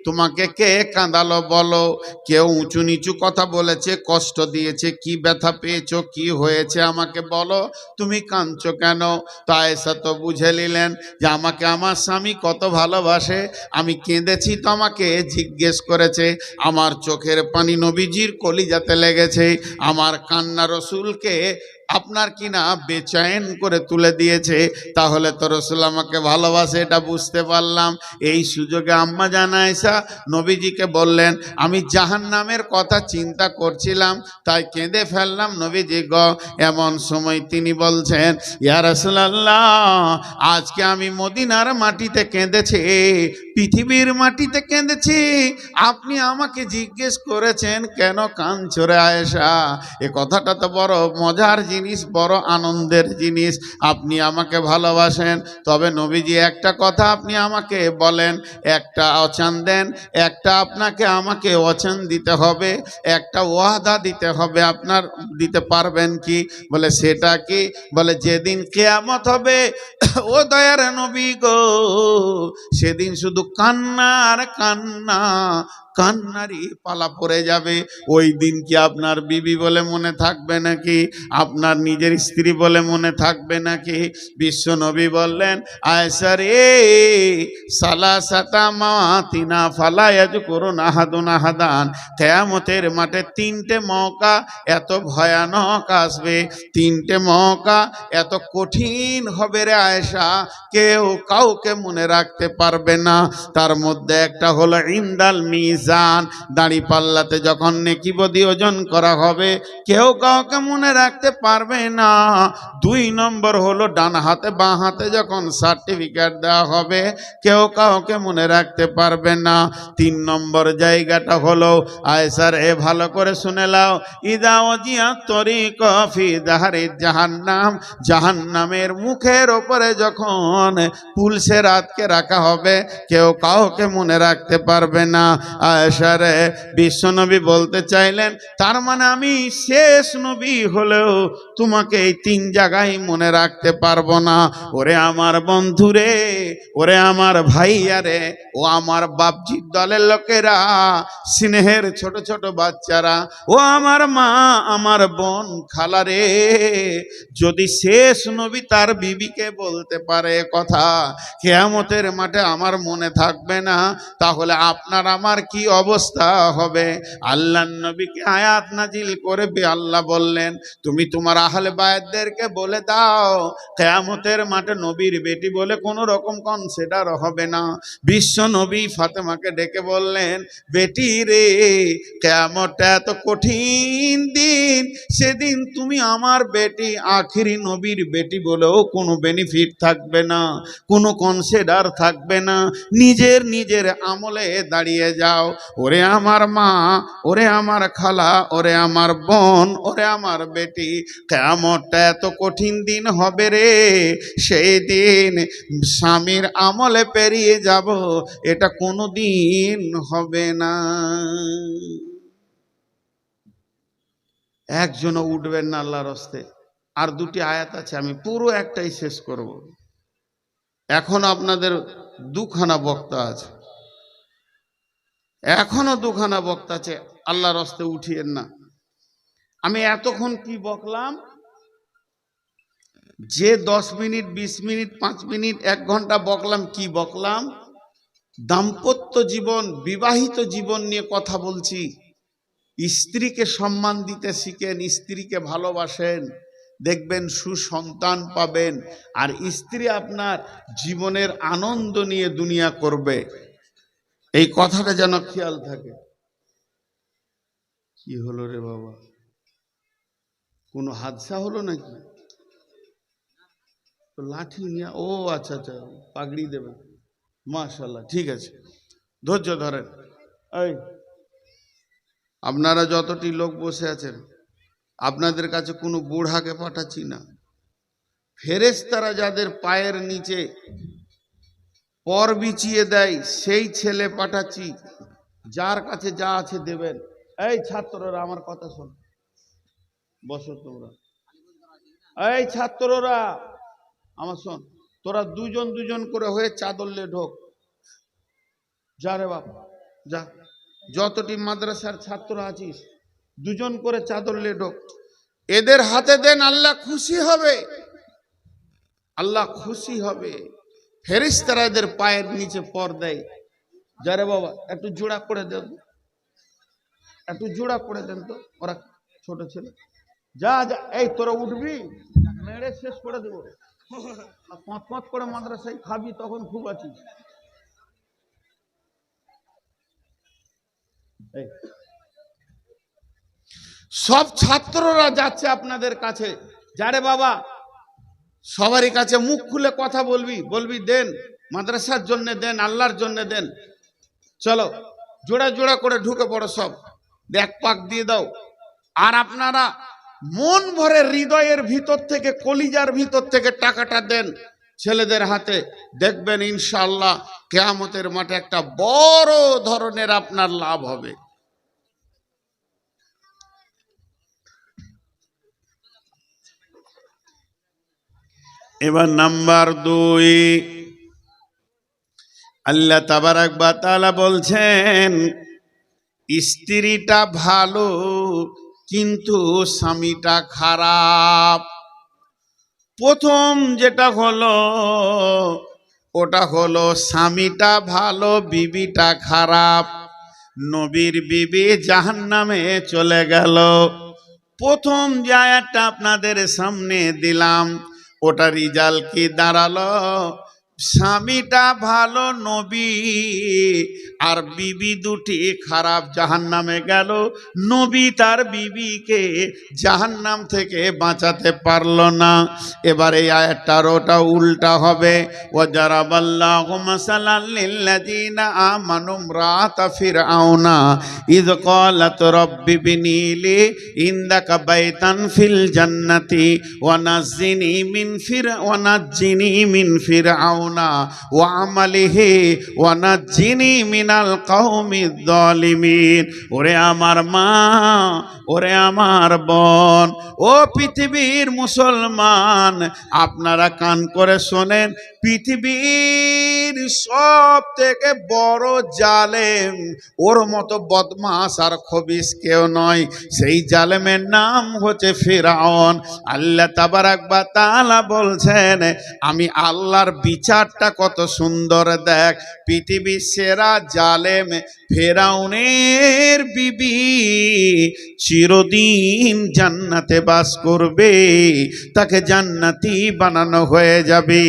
তোমাকে কে কাঁদালো বলো? কেউ উঁচু নিচু কথা বলেছে, কষ্ট দিয়েছে, কি ব্যথা পেয়েছো, কি হয়েছে আমাকে বলো, তুমি কাঁদছো কেন? তো আয়েশা তো বুঝে নিলেন যে আমাকে আমার স্বামী কত ভালোবাসে। আমি কেঁদেছি তো আমাকে জিজ্ঞেস করেছে। আমার চোখের পানি নবীজির কলিজাতে লেগেছে। আমার কান্না রসুলকে আপনার কিনা বেচैन করে তুলে দিয়েছে। তাহলে তো রসুল আমাকে ভালোবাসে, এটা বুঝতে পারলাম। এই সুযোগে আম্মা জান আয়েশা নবীজিকে বললেন, আমি জাহান্নামের কথা চিন্তা করছিলাম, তাই কেঁদে ফেললাম নবীজি গো। এমন সময় তিনি বলছেন, ইয়া রাসূলুল্লাহ, আজকে আমি মদিনার মাটিতে কেঁদেছি, পৃথিবীর মাটিতে কেঁদেছি। আপনি আমাকে জিজ্ঞেস করেছেন কেন কাঁদছো রে আয়েশা? এ কথাটা তো বড় মজার জিনিস, বড় আনন্দের জিনিস। আপনি আমাকে ভালোবাসেন, তবে নবীজি একটা কথা আপনি আমাকে বলেন, একটা অচান দেন, একটা আপনাকে আমাকে অচান দিতে হবে, একটা ওয়াদা দিতে হবে। আপনার দিতে পারবেন কি? বলে সেটা কি? বলে যেদিন কিয়ামত হবে ও দয়ার নবী গো, সেদিন শুধু কান্না আর কান্না, কান্নারই পালা পড়ে যাবে। ওই দিন কি আপনার বিবি বলে মনে থাকবে নাকি? আপনার নিজের স্ত্রী বলে মনে থাকবে নাকি? বিশ্ব নবী বললেন, আয়েশা রে, সালাসাতা মাওয়াতিনা ফালা ইয়াযকুরুন আহাদুন আহাদান। কিয়ামতের মাঠে 3টে মওকা এত ভয়ানক আসবে, 3টে মওকা এত কঠিন হবে রে আয়েশা, কেউ কাউকে মনে রাখতে পারবে না। তার মধ্যে একটা হলো ইনদাল মিজান, দাড়ি পাল্লাতে যখন নেকি বদি ওজন করা হবে, কেউ কাউকে মনে রাখতে পারবে না। 2 নম্বর হলো ডান হাতে বাঁ হাতে যখন সার্টিফিকেট দেওয়া হবে, কেউ কাউকে মনে রাখতে পারবে না। 3 নম্বর জায়গাটা হলো, আয়েশার এ ভালো করে শুনে লাও, ইদা ওজিয়া তরিক ফি দাহরি জাহান্নাম, জাহান্নামের মুখের ওপরে যখন পুলসে রাতকে রাখা হবে, কেউ কাউকে মনে রাখতে পারবে না। আয়েশা রে, বিশ্বনবী বলতে চাইলেন, তার মানে আমি শেষ নবী হলেও তোমাকে এই 3 জায়গায় মনে রাখতে পারবো না। ওরে আমার বন্ধু রে, ওরে আমার ভাইয়া রে, ও আমার বাপজির দলের লোকেরা, স্নেহের ছোট ছোট বাচ্চারা, ও আমার মা, আমার বোন, খালা রে, যদি শেষ নবী তার বিবিকে বলতে পারে কথা, কিয়ামতের মাঠে আমার মনে থাকবে না, তাহলে আপনার আমার কি অবস্থা হবে। আল্লাহ নবীকে আয়াত নাজিল করে আল্লাহ বললেন, তুমি তোমার আহলে বায়াতদেরকে বলে দাও কিয়ামতের মাঠে নবীর বেটি বলে কোনো রকম কনসিডার হবে না। বিশ্ব নবী ফাতেমাকে ডেকে বললেন, বেটি রে, কিয়ামতটা এত কঠিন দিন, সেদিন তুমি আমার বেটি আখিরি নবীর বেটি বলেও কোনো বেনিফিট থাকবে না, কোনো কনসিডার থাকবে না। নিজের আমলে দাঁড়িয়ে যাও। ওরে আমার মা, ওরে আমার খালা, ওরে আমার বোন, ওরে আমার বেটি, কিয়ামতটা এত কঠিন দিন হবে রে, সেই দিন স্বামীর আমলে পেরিয়ে যাব, এটা কোনো দিন হবে না। একজনও উঠবেন না আল্লাহর হস্তে। আর দুটি আয়াত আছে, আমি পুরো একটাই শেষ করব। এখন আপনাদের দুখানা বক্তা আছে, এখনো দুখানা বক্তা আছে, আল্লাহর হস্তে উঠিয়েন না। আমি এতক্ষণ কি বকলাম, যে 10 মিনিট 20 মিনিট 5 মিনিট 1 ঘন্টা বকলাম, কি বকলাম? দাম্পত্য জীবন, বিবাহিত জীবন নিয়ে কথা বলছি। স্ত্রীকে সম্মান দিতে শিখেন, স্ত্রীকে ভালোবাসেন, দেখবেন সুসন্তান পাবেন, আর স্ত্রী আপনার জীবনের আনন্দ নিয়ে দুনিয়া করবে। এই কথাটা যেন খেয়াল থাকে। কি হলো রে বাবা, কোনো হাদসা হলো নাকি? তো লাঠি নিয়ে, ও আচ্ছা আচ্ছা, পাগড়ি দেবেন, মাশাআল্লাহ, ঠিক আছে, ধৈর্য ধরেন। এই আপনারা যতটি লোক বসে আছেন, আপনাদের কাছে কোনো বুড়াকে পাঠাচ্ছি না। ফেরেশতারা যাদের পায়ের নিচে পর বিছিয়ে দেয়, সেই ছেলে পাঠাচ্ছি, যার কাছে যা আছে দেবেন। এই ছাত্ররা আমার কথা শোন, বসো তোমরা। এই ছাত্ররা আমার শোন, তোরা দুজন দুজন করে হয়ে চাদর লে ঢোক। যা রে বাপ যা, যতটি মাদ্রাসার ছাত্র আছিস দুজন করে চাদর লে ঢোক। এদের হাতে দেন, আল্লাহ খুশি হবে, আল্লাহ খুশি হবে। ফেরেশতারা এদের পায়ের নিচে পর দেয়। যারে বাবা একটু জোড়া করে দেন, একটু জোড়া করে দেন তো, ওরা ছোট ছেলে। যা যা, এই তোরা উঠবি, মেরে শেষ করে দেবো। কত করে মাদ্রাসায় খাবি, তখন খুব আছিস। সব ছাত্ররা যাচ্ছে আপনাদের কাছে। যারে বাবা সবারই কাছে মুখ খুলে কথা বলবি, বলবি দেন মাদ্রাসার জন্য দেন, আল্লাহর জন্য দেন। চলো জোড়া জোড়া করে ঢুকে পড়ো, সব ব্যাগ পাক দিয়ে দাও। আর আপনারা মন ভরে হৃদয়ের ভিতর থেকে, কলিজার ভিতর থেকে টাকাটা দেন ছেলেদের হাতে। দেখবেন ইনশাআল্লাহ কিয়ামতের মাঠে একটা বড় ধরনের আপনার লাভ হবে। এবার নাম্বার 2, আল্লাহ তাবারাক ওয়া তাআলা বলছেন, স্ত্রীটা ভালো কিন্তু স্বামীটা খারাপ। প্রথম যেটা হলো, ওটা হলো স্বামীটা ভালো, বিবিটা খারাপ। নবীর বিবি জাহান্নামে চলে গেল। প্রথম যে আয়াতটা আপনাদের সামনে দিলাম, ওটা রিজাল্ট কি দাঁড়ালো? স্বামীটা ভালো নবী, আর বিবি দুটি খারাপ, জাহান্নামে গেল। নবী তার বিবিকে জাহান্নাম থেকে বাঁচাতে পারলো না। এবার এই আয়াতটার ওটা উল্টা হবে। ওয়াজারাবাল্লাহু মাসালাল লিল্লাযিনা আমানু ইমরাতা ফিরআউনা ইয ক্বালাত রাব্বি বিনি লি ইনদাকা বাইতান ফিল জান্নাতি ওয়া নাজ্জিনি মিন ফিরআউনা ওয়া আমালিহি ওয়া নাজ্জিনি মিনাল কওমিয যালিমিন। ওরে আমার মা, ওরে আমার বোন, ও পৃথিবীর মুসলমান, আপনারা কান করে শোনেন। পৃথিবীর সব থেকে বড় জালেম, ওর মতো বদমাস আর খবিস কেউ নয়। সেই জালেমের নাম হচ্ছে ফিরআউন। আল্লাহ তাবারাক ওয়া তাআলা বলছেন, আমি আল্লাহর বিচারটা কত সুন্দর দেখ। পৃথিবীর সেরা জালেম ফেরাউনের বিবি চিরদিন জান্নাতে বাস করবে, তাকে জান্নাতি বানানো হয়ে যাবে,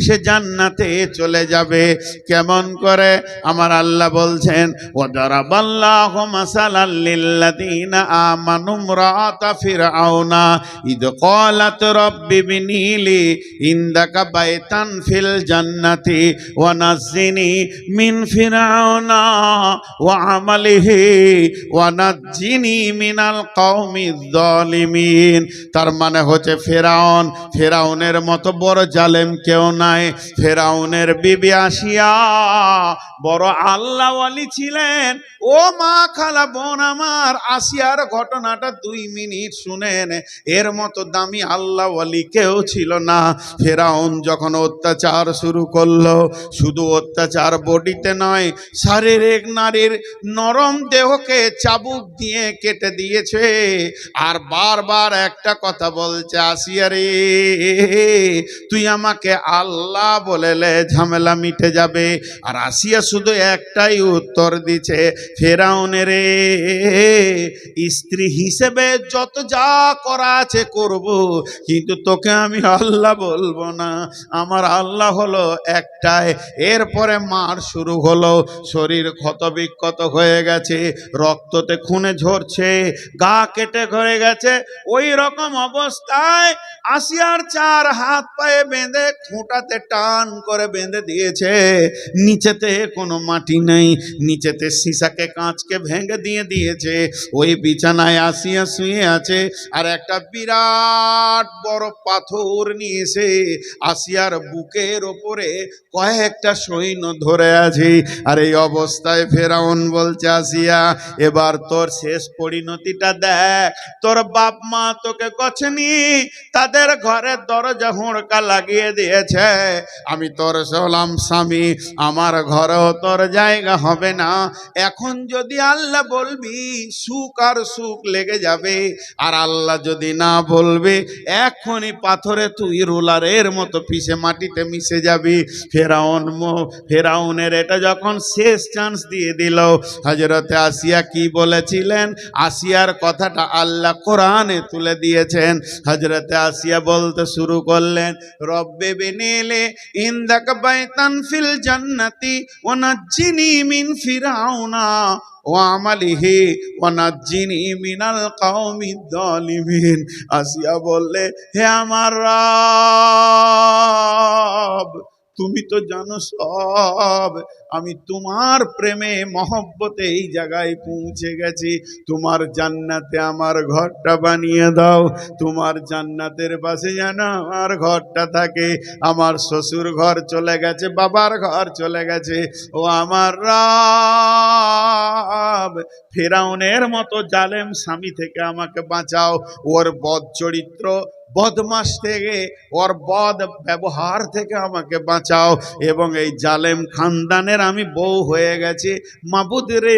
সে জান্নাতে চলে যাবে। কেমন করে? আমার আল্লাহ বলছেন, ওয়াদারাবাল্লাহু মাসালাল লিল্লাযীনা আমানু ইমরাআতা ফিরআউনা ইদ ক্বালাত রাব্বি ইবনি লি ইনদাকা বাইতান ফিল জান্নাতি ওয়া নাজ্জিনি মিন ফিরআউনা ওয়া আমালিহি ওয়া নাজ্জিনি মিনাল কওমিজ জালিমিন। তার মানে হচ্ছে ফেরাউনের মতো বড় জালেম কেউ নাই। ফেরাউনের বিবি আসিয়া বড় আল্লাহওয়ালি ছিলেন। ও মা, খালা, বোন আমার, আসিয়ার ঘটনাটা 2 মিনিট শুনেন। এর মতো দামি আল্লাহওয়ালি কেউ ছিল না। ফেরাউন যখন অত্যাচার শুরু করলো, শুধু অত্যাচার বডিতে নয়, শারীরিক নারীর নরম দেহকে চাবুক দিয়ে কেটে দিয়েছে। আর বারবার একটা কথা বলছে, আসিয়া রে, তুই আমাকে আল্লাহ বলেলে ঝামেলা মিটে যাবে। আর আসিয়া শুধু একটাই উত্তর দিছে, ফেরাউনের স্ত্রী হিসেবে যত যা করা আছে করব, কিন্তু তোকে আমি আল্লাহ বলবো না। আমার আল্লাহ হলো একটাই। এরপরে মার শুরু হলো। শরীর ক্ষত বিক্ষত হয়ে গেছে, রক্ততে খুনে ঝরছে, গা কেটে ঘরে গেছে। ওই রকম অবস্থায় আসিয়ার 4 হাত পায়ে বেঁধে খুঁটাতে টান করে বেঁধে দিয়েছে। নিচেতে কোনো মাটি নেই, নিচেতে সীসাকে কাঁচকে ভেঙে দিয়েছে। ওই বিছানায় আসিয়া শুয়ে আছে, আর একটা বিরাট বড় পাথর নিয়ে এসে আসিয়ার বুকের ওপরে কয়েকটা সৈন্য ধরে আছে। আর এই অবস্থায় ফেরাউন বলছে, আসিয়া, এবার তোর শেষ পরিণতিটা দেখ। তোর বাপ মা তোকে গছেনি, তাদের ঘরের দরজা হুড়কা লাগিয়ে দিয়েছে। আমি তোর হলাম স্বামী, আমার ঘরেও তোর জায়গা হবে না। এখন যদি আল্লাহ বলবি, সুখ আর সুখ লেগে যাবে। আর আল্লাহ যদি না বলবে, এখনই পাথরে তুই রোলারের মতো পিষে মাটিতে মিশে যাবি। ফেরাউনের এটা যখন শেষ চান্স দিয়ে দিল, হযরতে আসিয়া কি বলেছিলেন, আসিয়ার কথাটা আল্লাহ কোরআনে তুলে দিয়েছেন। হযরতে আসিয়া বলতে শুরু করলেন, রব্বে বিনিলে ইনদাকা বাইতান ফিল জান্নাতি ওয়া নাজ্জিনি মিন ফিরআউনা ওয়া আমালিহি ওয়া নাজ্জিনি মিনাল কওমিজ জালিমিন। আসিয়া বললে, হে আমার রব, তুমি তো জানো সব। আমি তোমার প্রেমে মহব্বতে এই জায়গায় পৌঁছে গেছি। তোমার জান্নাতে আমার ঘরটা বানিয়ে দাও। তোমার জান্নাতের পাশে যেন আমার ঘরটা থাকে। আমার শ্বশুর ঘর চলে গেছে, বাবার ঘর চলে গেছে। ও আমার রব, ফেরাউনের মতো জালেম স্বামী থেকে আমাকে বাঁচাও। ওর বদ চরিত্র, বদমাস থেকে, ওর বদ ব্যবহার থেকে আমাকে বাঁচাও। এবং এই জালেম খানদানের আমি বউ হয়ে গেছি। মাবুদ রে,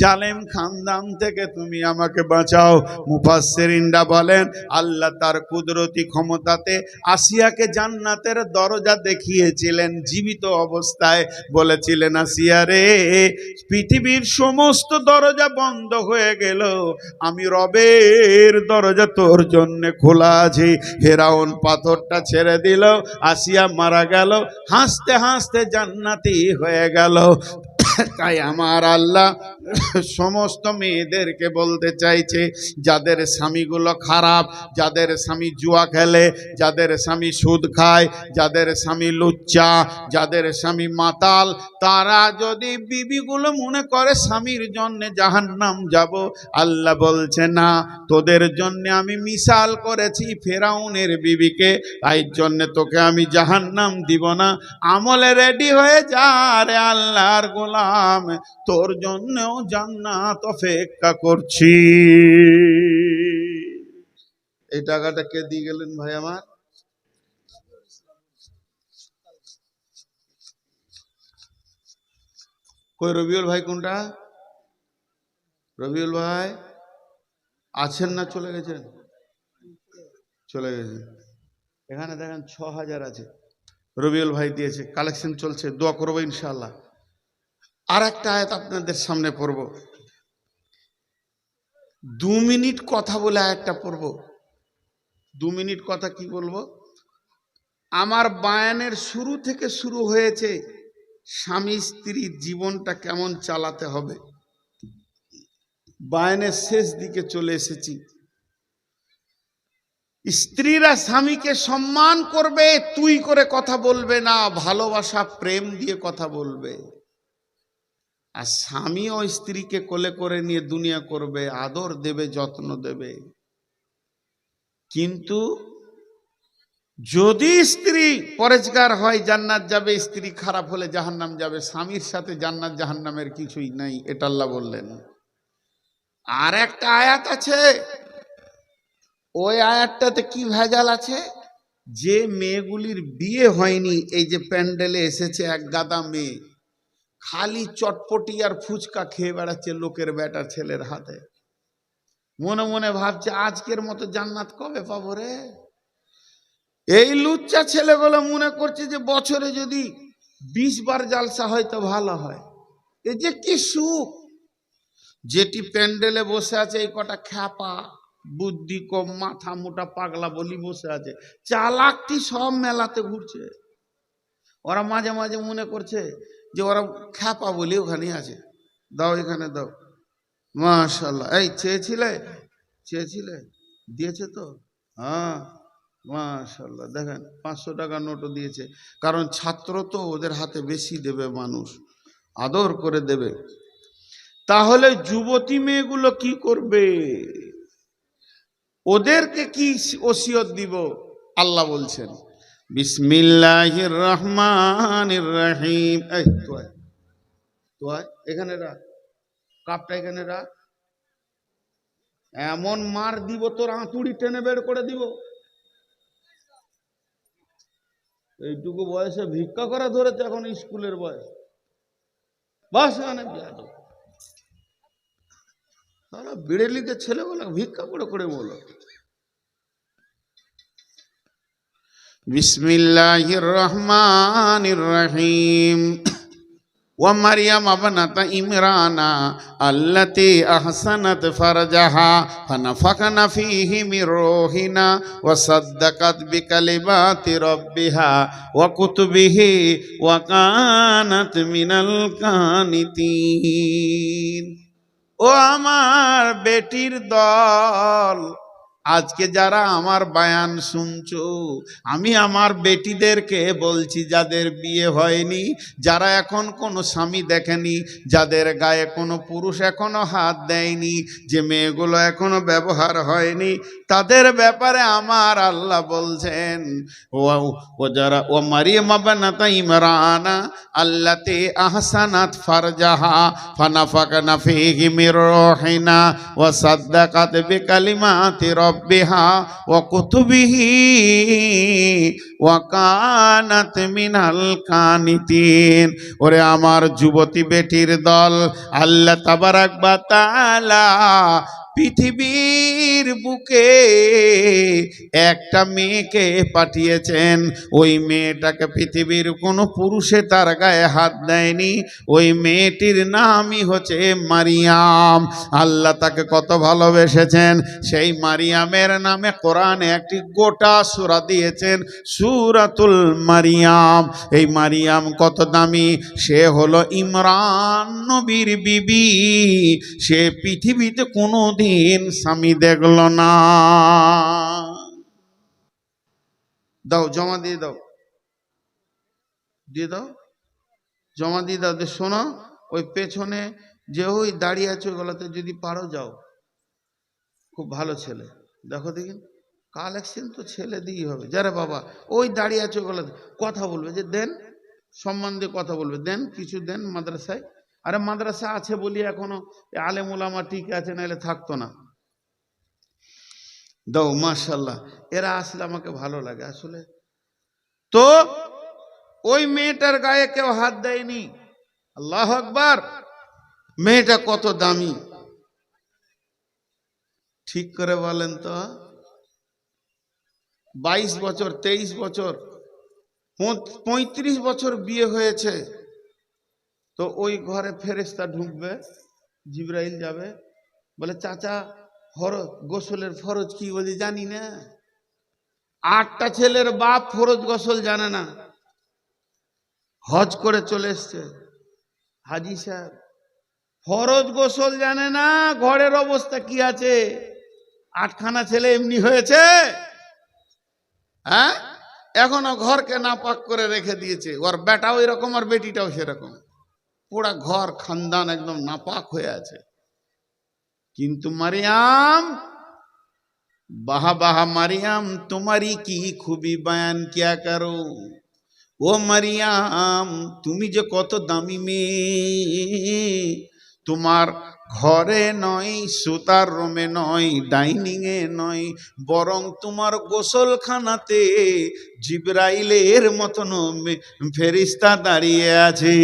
জালেম খানদান থেকে তুমি আমাকে বাঁচাও। মুফাসসিরিনরা বলেন, আল্লাহ তার কুদরতি ক্ষমতাতে আসিয়াকে জান্নাতের দরজা দেখিয়েছিলেন জীবিত অবস্থায়। বলেছিলেন, আসিয়া রে, পৃথিবীর সমস্ত দরজা বন্ধ হয়ে গেল, আমি রবের দরজা তোর জন্য খোলা আছে। ফেরাউন পাথরটা ছেড়ে দিল, আসিয়া মারা গেল, হাসতে হাসতে জান্নাতি হয়ে গেল। তাই আমার আল্লাহ সমস্ত মেয়েদেরকে বলতে চাইছে, যাদের স্বামীগুলো খারাপ, যাদের স্বামী জুয়া খেলে, যাদের স্বামী সুদ খায়, যাদের স্বামী লুচ্চা, যাদের স্বামী মাতাল, তারা যদি বিবিগুলো মনে করে স্বামীর জন্য জাহান্নাম যাব, আল্লাহ বলছে না, তোদের জন্য আমি মিসাল করেছি ফেরাউনের বিবিকে, তাই জন্য তোকে আমি জাহান্নাম দিব না। আমলে রেডি হয়ে যা রে আল্লাহর গোলাম, তোর জন্যও জান্নাত অপেক্ষা করছি। এই টাকাটা কে দিয়ে গেলেন ভাই আমার? কই রবিউল ভাই? কোনটা রবিউল ভাই? আছেন না চলে গেছেন? চলে গেছেন। এখানে দেখেন 6000 আছে, রবিউল ভাই দিয়েছে, কালেকশন চলছে, দোয়া করবো ইনশাআল্লাহ। আর একটা আয়াত আপনাদের সামনে পড়ব, 2 মিনিট কথা বলে আয়াতটা পড়ব। 2 মিনিট কথা কি বলবো? আমার বায়ানের শুরু থেকে শুরু হয়েছে স্বামী স্ত্রীর জীবনটা কেমন চালাতে হবে, বায়ানের শেষ দিকে চলে এসেছি। স্ত্রীরা স্বামীকে সম্মান করবে, তুই করে কথা বলবে না, ভালোবাসা প্রেম দিয়ে কথা বলবে। আর স্বামীও স্ত্রীকে কোলে করে নিয়ে দুনিয়া করবে, আদর দেবে, যত্ন দেবে। কিন্তু যদি স্ত্রী পরেজগার হয় জান্নাত যাবে, স্ত্রী খারাপ হলে জাহান্নাম যাবে। স্বামীর সাথে জান্নাত জাহান্নামের কিছুই নাই, এটা আল্লাহ বললেন। আর একটা আয়াত আছে, ওই আয়াতটাতে কি ভেজাল আছে, যে মেয়েগুলির বিয়ে হয়নি, এই যে প্যান্ডেলে এসেছে এক গাদা মেয়ে, খালি চটপটি আর ফুচকা খেয়ে বেড়াচ্ছে লোকের বেটার ছেলের হাতে, মনে মনে ভাবছে আজকের মতো জান্নাত কবে পাবো রে। এই লুচ্চা ছেলেগুলো মনে করছে যে বছরে যদি 20 বার জালসা হয় তো ভালো হয়। এই যে কি সুখ, যেটি প্যান্ডেলে বসে আছে এই কটা খ্যাপা, বুদ্ধি কম, মাথা মোটা পাগলা বলি বসে আছে, চালাকটি সব মেলাতে ঘুরছে। ওরা মাঝে মাঝে মনে করছে যে ওরা খ্যাপা বলি ওখানে আছে, দাও এখানে দাও, মাশাআল্লাহ। এই চেয়েছিলে দিয়েছে তো, হ্যাঁ মাশাআল্লাহ। দেখেন 500 টাকা নোটও দিয়েছে, কারণ ছাত্র তো ওদের হাতে বেশি দেবে, মানুষ আদর করে দেবে। তাহলে যুবতী মেয়েগুলো কি করবে, ওদেরকে কি ওসিয়ত দিব? আল্লাহ বলছেন বিসমিল্লাহির রহমানির রহিম। এই তো এখানে রাখ, কাপটা এখানে রাখ, এমন মার দিব তোর আঁতুড়ি টেনে বের করে দিব। এইটুকু বয়সে ভিক্ষা করা ধরেছে, এখন স্কুলের বয়স। বাস বিড়েলিতে ছেলেগুলো ভিক্ষা করে করে বলো। বিসমিল্লাহির রহমানির রহিম। ومريم ابنة عمران التي أحسنت فرجها فنفخنا فيه من روحنا وصدقت بكلمات ربها وكتبه وكانت من القانتين। ও আমার বেটির দল, আজকে যারা আমার বায়ান শুনছো, আমি আমার বেটিদেরকে বলছি, যাদের বিয়ে হয়নি, যারা এখন কোনো স্বামী দেখেনি, যাদের গায়ে কোনো পুরুষ এখনো হাত দেয়নি, যে মেয়েগুলো এখনো ব্যবহার হয়নি, তাদের ব্যাপারে আমার আল্লাহ বলছেন ও যারা ও মারিয়াম বানাতা ইমরানা আল্লাতি আহসানাত ফারজাহা ফানাফাকনা ফীহি মির রূহিনা ওয়া সাদ্দাকাত বিকালিমাতি রাব্বিহা ওয়া কুতুবিহি ওয়া কানাত মিনাল কানিতিন। ওরে আমার যুবতী বেটির দল, আল্লাহ তাবারাক ওয়া তাআলা পৃথিবীর বুকে একটা মেয়েকে পাঠিয়েছেন। ওই মেয়েটাকে পৃথিবীর কোনো পুরুষে তার গায়ে হাত দেয়নি। ওই মেয়েটির নামই হচ্ছে মারিয়াম। আল্লাহ তাকে কত ভালোবেসেছেন, সেই মারিয়ামের নামে কোরআনে একটি গোটা সূরা দিয়েছেন, সূরাতুল মারিয়াম। এই মারিয়াম কত দামি, সে হলো ইমরান নবীর বিবি। সে পৃথিবীতে কোনো স্বামী দেখল না। দাও জমা দিয়ে দাও, জমা দিয়ে দাও। শোনো, ওই পেছনে যে ওই দাঁড়িয়ে আছে ওগুলোতে যদি পারো যাও, খুব ভালো ছেলে, দেখো দেখি কালেকশন তো ছেলে দিয়ে হবে। যারা বাবা ওই দাঁড়িয়ে আছে ওগুলোতে কথা বলবে, যে দেন, সম্মান দিয়ে কথা বলবে, দেন কিছু দেন মাদ্রাসায়। আরে মাদ্রাসা আছে বলি এখনো আলেম ওলামা ঠিক আছে, নাহলে থাকতো না। দাও মাশাআল্লাহ, এরা আসলে আমাকে ভালো লাগে আসলে। তো ওই মেয়েটার গায়ে কেউ হাত দেয়নি। আল্লাহু আকবার। মেয়েটা কত দামি ঠিক করে বলেন তো? 22 বছর, 23 বছর, 35 বছর বিয়ে হয়েছে। তো ওই ঘরে ফেরেশতা ঢুকবে, জিবরাইল যাবে, বলে চাচা ফরজ গোসলের ফরজ কি বলি জানি না। 8টা ছেলের বাপ ফরজ গোসল জানে না, হজ করে চলে এসছে হাজি সাহেব, ফরজ গোসল জানে না, ঘরের অবস্থা কি আছে, 8খানা ছেলে এমনি হয়েছে, হ্যাঁ, এখনো ঘরকে নাপাক করে রেখে দিয়েছে, ওর বেটাও এরকম আর বেটিটাও সেরকম, পুরা ঘর খানদান একদম নাপাক হয়ে আছে। কিন্তু মারিয়াম, বাহা বাহা মারিয়াম, তোমারই কি খুবই বয়ান কিয়া করো। ও মারিয়াম, তুমি যে কত দামি মেয়ে, তোমার ঘরে নয়, সুতার রুমে নয়, ডাইনিং এ নয়, বরং তোমার গোসলখানাতে জিবরাইলের মতন ফেরেশতা দাঁড়িয়ে আছে।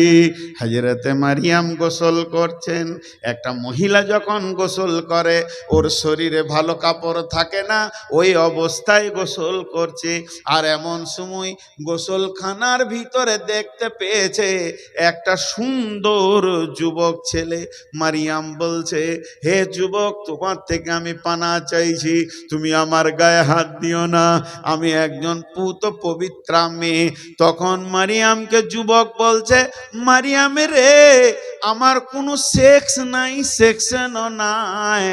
হযরতে মারিয়াম গোসল করছেন। একটা মহিলা যখন গোসল করে ওর শরীরে ভালো কাপড় থাকে না, ওই অবস্থায় গোসল করছে। আর এমন সময় গোসলখানার ভিতরে দেখতে পেয়েছে একটা সুন্দর যুবক ছেলে। মারিয়াম বলছে, হে যুবক, তোমার থেকে আমি পানা চাইছি, তুমি আমার গায়ে হাত দিও না, আমি একজন পুত পবিত্রা মেয়ে। তখন মারিয়ামকে যুবক বলছে, মারিয়াম রে, আমার কোনো সেক্স নাই, সেকশনও নাই,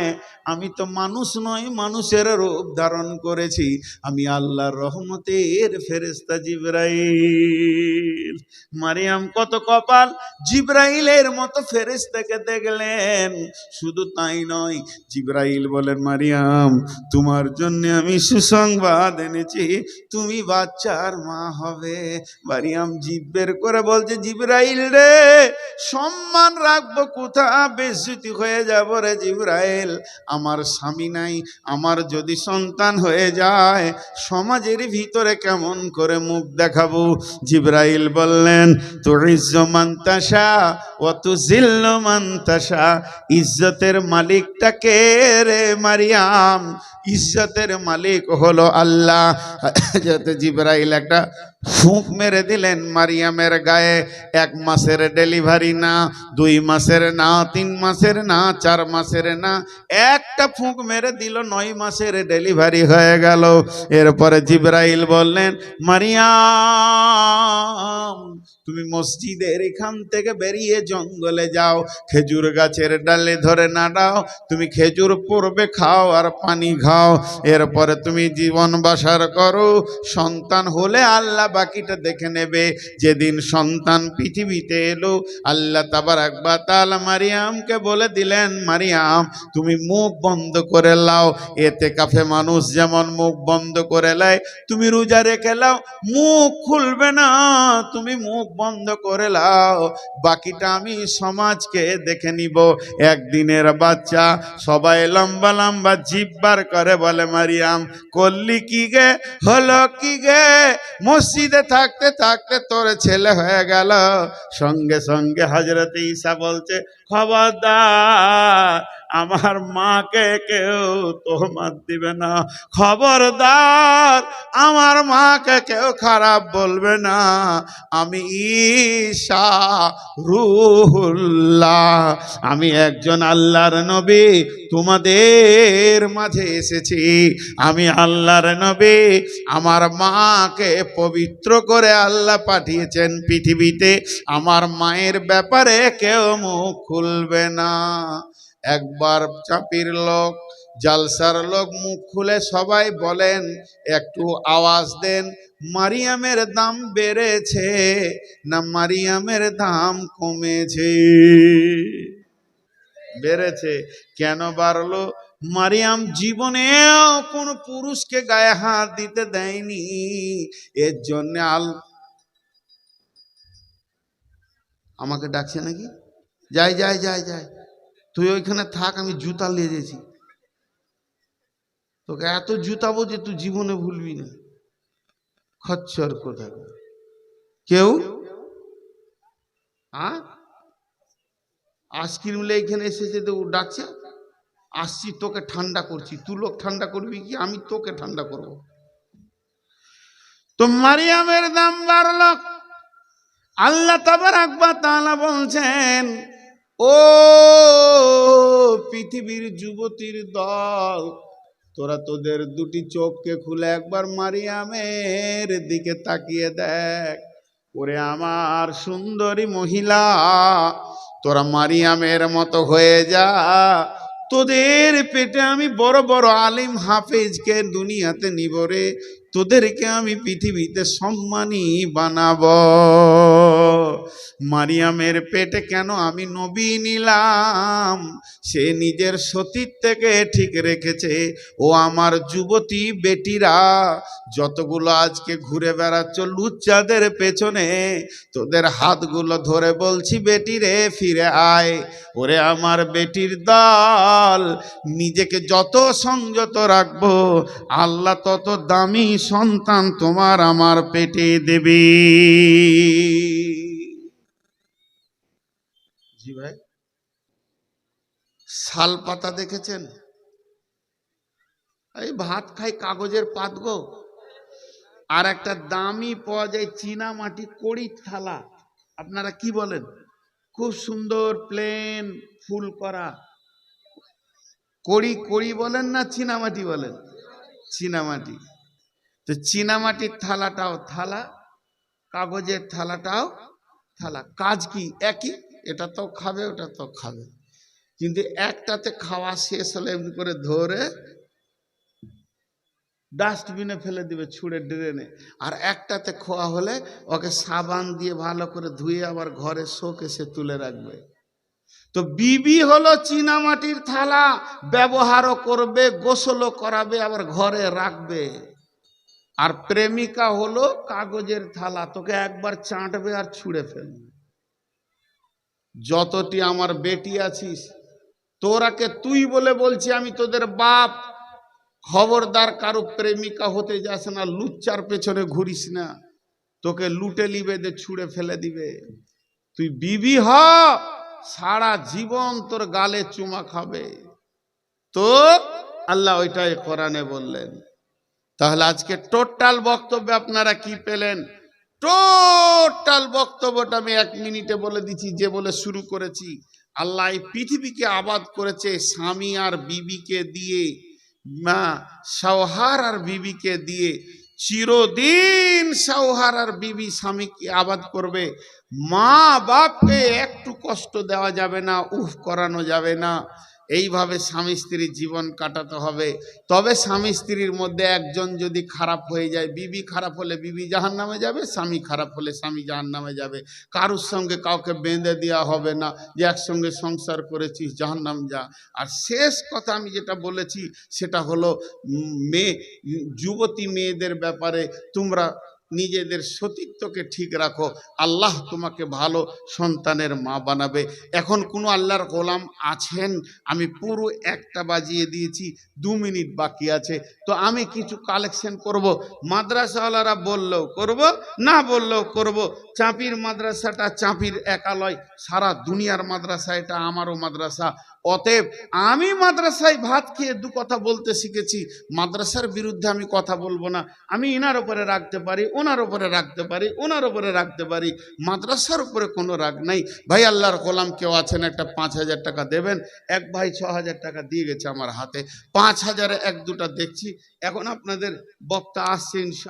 আমি তো মানুষ নই, মানুষের রূপ ধারণ করেছি, আমি আল্লাহর রহমতের ফেরেশতা জিবরাইল। মারিয়াম কত কপাল, জিবরাইলের মতো ফেরেশতাকে দেখলেন। শুধু তাই নয়, জিবরাইল বলেন, মারিয়াম, তোমার জন্য আমি সুসংবাদ এনেছি, তুমি বাচ্চার মা হবে। মারিয়াম জিভ বের করে বলছে, জিবরাইল রে, সম্মান রাখবো কোথা, বেইজ্জতি হয়ে যাবো রে জিবরাইল, আমার স্বামী নাই, আমার যদি সন্তান হয়ে যায় সমাজের ভিতরে কেমন করে মুখ দেখাবো। জিবরাইল বললেন, তুইজ্জু মান তাশা ওয়া তুযিল্লু মান তাশা, ইজ্জতের মালিকটা কে রে মারিয়াম? ইজ্জতের মালিক হলো আল্লাহ। যাতে জিবরাইল একটা ফুঁক মেরে দিলেন মারিয়ামের গায়ে। 1 মাসের ডেলিভারি না, 2 মাসের না, 3 মাসের না, 4 মাসের না, একটা ফুঁক মেরে দিল, 9 মাসের ডেলিভারি হয়ে গেল। এরপরে জিবরাইল বললেন, মারিয়াম, তুমি মসজিদের এখান থেকে বেরিয়ে জঙ্গলে যাও, খেজুর গাছের ডালে ধরে নাড়াও, তুমি খেজুর পড়বে খাও আর পানি খাও, এরপরে তুমি জীবন বাসার করো, সন্তান হলে আল্লাহ বাকিটা দেখে নেবে। যেদিন সন্তান পৃথিবীতে এলো, আল্লাহ তাবারাক ওয়া তাআলা মারিয়ামকে বলে দিলেন, মারিয়াম, তুমি মুখ বন্ধ করে লাও। এতেকাফে মানুষ যেমন মুখ বন্ধ করে লায়, তুমি রোজা রেখে লাও, মুখ খুলবে না, তুমি মুখ বন্ধ করে লাও, বাকিটা আমি সমাজকে দেখে নিব। একদিনের বাচ্চা, সবাই লম্বা লম্বা জিভ বার করে বলে, মারিয়াম, করলি কি গে, হলো কি গে, মসজিদে থাকতে থাকতে তোর ছেলে হয়ে গেল। সঙ্গে সঙ্গে হযরত ঈসা বলছে, খবরদার, আমার মাকে কেউ তোহমত দিবে না, খবরদার, আমার মাকে কেউ খারাপ বলবে না, আমি ঈসা রূহুল্লাহ, আমি একজন আল্লাহর নবী, তোমাদের মাঝে এসেছি, আমি আল্লাহর নবী, আমার মাকে পবিত্র করে আল্লাহ পাঠিয়েছেন পৃথিবীতে, আমার মায়ের ব্যাপারে কেউ মুখ খুলবে না। একবার চাপির লোক, জালসার লোক মুখ খুলে সবাই বলেন, একটু আওয়াজ দেন, মারিয়ামের দাম বেড়েছে না মারিয়ামের দাম কমেছে? বেড়েছে। কেন বাড়লো? মারিয়াম জীবনেও কোন পুরুষকে গায়ে হাত দিতে দেয়নি, এর জন্য আমাকে ডাকছে নাকি? যাই যাই যাই যাই, তুই ওইখানে থাক, আমি জুতা নিয়ে যেছি, তোকে এত জুতাবো যে তুই জীবনে ভুলবি না। খচ্চর কোথায় কেউ আইসক্রিম লে এখানে এসেছে তো ডাকছে, আসছি তোকে ঠান্ডা করছি, তুই লোক ঠান্ডা করবি কি, আমি তোকে ঠান্ডা করব। তো মারিয়ামের দাম বাড়লো, আল্লাহ তাবারাক ওয়া তাআলা বলছেন, ও পৃথিবীর যুবতীর দল, তোরা তোদের দুটি চোখকে খুলে একবার মারিয়ামের দিকে তাকিয়ে দেখ। ওরে আমার সুন্দরী মহিলা, তোরা মারিয়ামের মতো হয়ে যা। তোদের পেটে আমি বড় বড় আলিম হাফেজকে দুনিয়াতে নিব রে, তোদেরকে আমি পৃথিবীতে সম্মানী বানাবো। মারিয়ামের পেটে কেন আমি নবী নিলাম? সে নিজের সতীত্বকে ঠিক রেখেছে। ও আমার যুবতী বেটিরা, যতগুলো আজকে ঘুরে বেড়াচ্ছ লুচ্চাদের পেছনে, তোদের হাতগুলো ধরে বলছি, বেটি রে ফিরে আয়। ওরে আমার বেটির দল, নিজেকে যত সংযত রাখবো, আল্লাহ তত দামি সন্তান তোমার আমার পেটে দেবে। জি ভাই, শাল পাতা দেখেছেন? এই ভাত খাই কাগজের পাত গো। আর একটা দামি পাওয়া যায় চীনা মাটি কড়ির থালা, আপনারা কি বলেন? খুব সুন্দর প্লেন ফুল করা কড়ি। কড়ি বলেন না চীনামাটি বলেন? চীনামাটি। তো চীনামাটির থালাটাও থালা, কাগজের থালাটাও থালা, কাজ কি একই, এটা তো খাবে ওটা তো খাবে, কিন্তু একটাতে খাওয়া শেষ হলে এমনি করে ধরে ডাস্টবিনে ফেলে দিবে, ছুঁড়ে ড্রেনে। আর একটাতে খোয়া হলে ওকে সাবান দিয়ে ভালো করে ধুয়ে আবার ঘরে শোকেসে তুলে রাখবে। তো বিবি হলো চীনামাটির থালা, ব্যবহারও করবে, গোসলও করাবে, আবার ঘরে রাখবে। আর প্রেমিকা হলো কাগজের থালা, তোকে একবার চাটবে আর ছুঁড়ে ফেলবে। যতটি আমার বেটি আছিস, তোরাকে তুই বলে বলছি, আমি তোদের বাপ। খবরদার কারো প্রেমিকা হতে যাস না, লুচ্চার পেছনে ঘুরিস না, তোকে লুটে লিবে দে, ছুঁড়ে ফেলে দিবে। তুই বিবি হ, সারা জীবন তোর গালে চুমা খাবে। তো আল্লাহ ওইটাই কোরআনে বললেন। তাহলে আজকে টোটাল বক্তব্যে আপনারা কি পেলেন? টোটাল বক্তব্যটা আমি 1 মিনিটে বলে দিচ্ছি, যে বলে শুরু করেছি। আল্লাহ এই পৃথিবীকে আবাদ করেছে স্বামী আর বিবিকে দিয়ে, মা সৌহার আর বিবিকে দিয়ে। চিরদিন সৌহার আর বিবি স্বামীকে আবাদ করবে। মা বাপকে একটু কষ্ট দেওয়া যাবে না, উফ করানো যাবে না। এইভাবে স্বামী স্ত্রীর জীবন কাটাতে হবে। তবে স্বামী স্ত্রীর মধ্যে একজন যদি খারাপ হয়ে যায়, বিবি খারাপ হলে বিবি জাহান্নামে যাবে, স্বামী খারাপ হলে স্বামী জাহান্নামে যাবে। কারোর সঙ্গে কাউকে বেঁধে দেওয়া হবে না যে একসঙ্গে সংসার করেছিস জাহান্নাম যা। আর শেষ কথা আমি যেটা বলেছি সেটা হলো যুবতী মেয়েদের ব্যাপারে, তোমরা নিজেদের সতীত্বকে ঠিক রাখো, আল্লাহ তোমাকে ভালো সন্তানের মা বানাবে। এখন কোনো আল্লাহর গোলাম আছেন? আমি পুরো 1টা বাজিয়ে দিয়েছি, 2 মিনিট বাকি আছে। তো আমি কিছু কালেকশন করব। মাদ্রাসাওয়ালারা বললেও করব, না বললেও করব। চাঁপির মাদ্রাসাটা চাঁপির একালয়, সারা দুনিয়ার মাদ্রাসা, এটা আমারও মাদ্রাসা। অতএব আমি মাদ্রাসায় ভাত খেয়ে 2 কথা বলতে শিখেছি। মাদ্রাসার বিরুদ্ধে আমি কথা বলবো না। আমি ইনার উপরে রাখতে পারি, ওনার উপরে রাখতে পারি, ওনার উপরে রাখতে পারি, মাদ্রাসার উপরে কোনো রাগ নাই। ভাই আল্লাহর গোলাম কেউ আছেন, একটা 5,000 টাকা দেবেন। এক ভাই 6,000 টাকা দিয়ে গেছে আমার হাতে, 5,000-এ 1-2টা দেখছি। এখন আপনাদের বক্তা আসছে ইনশাআল্লাহ।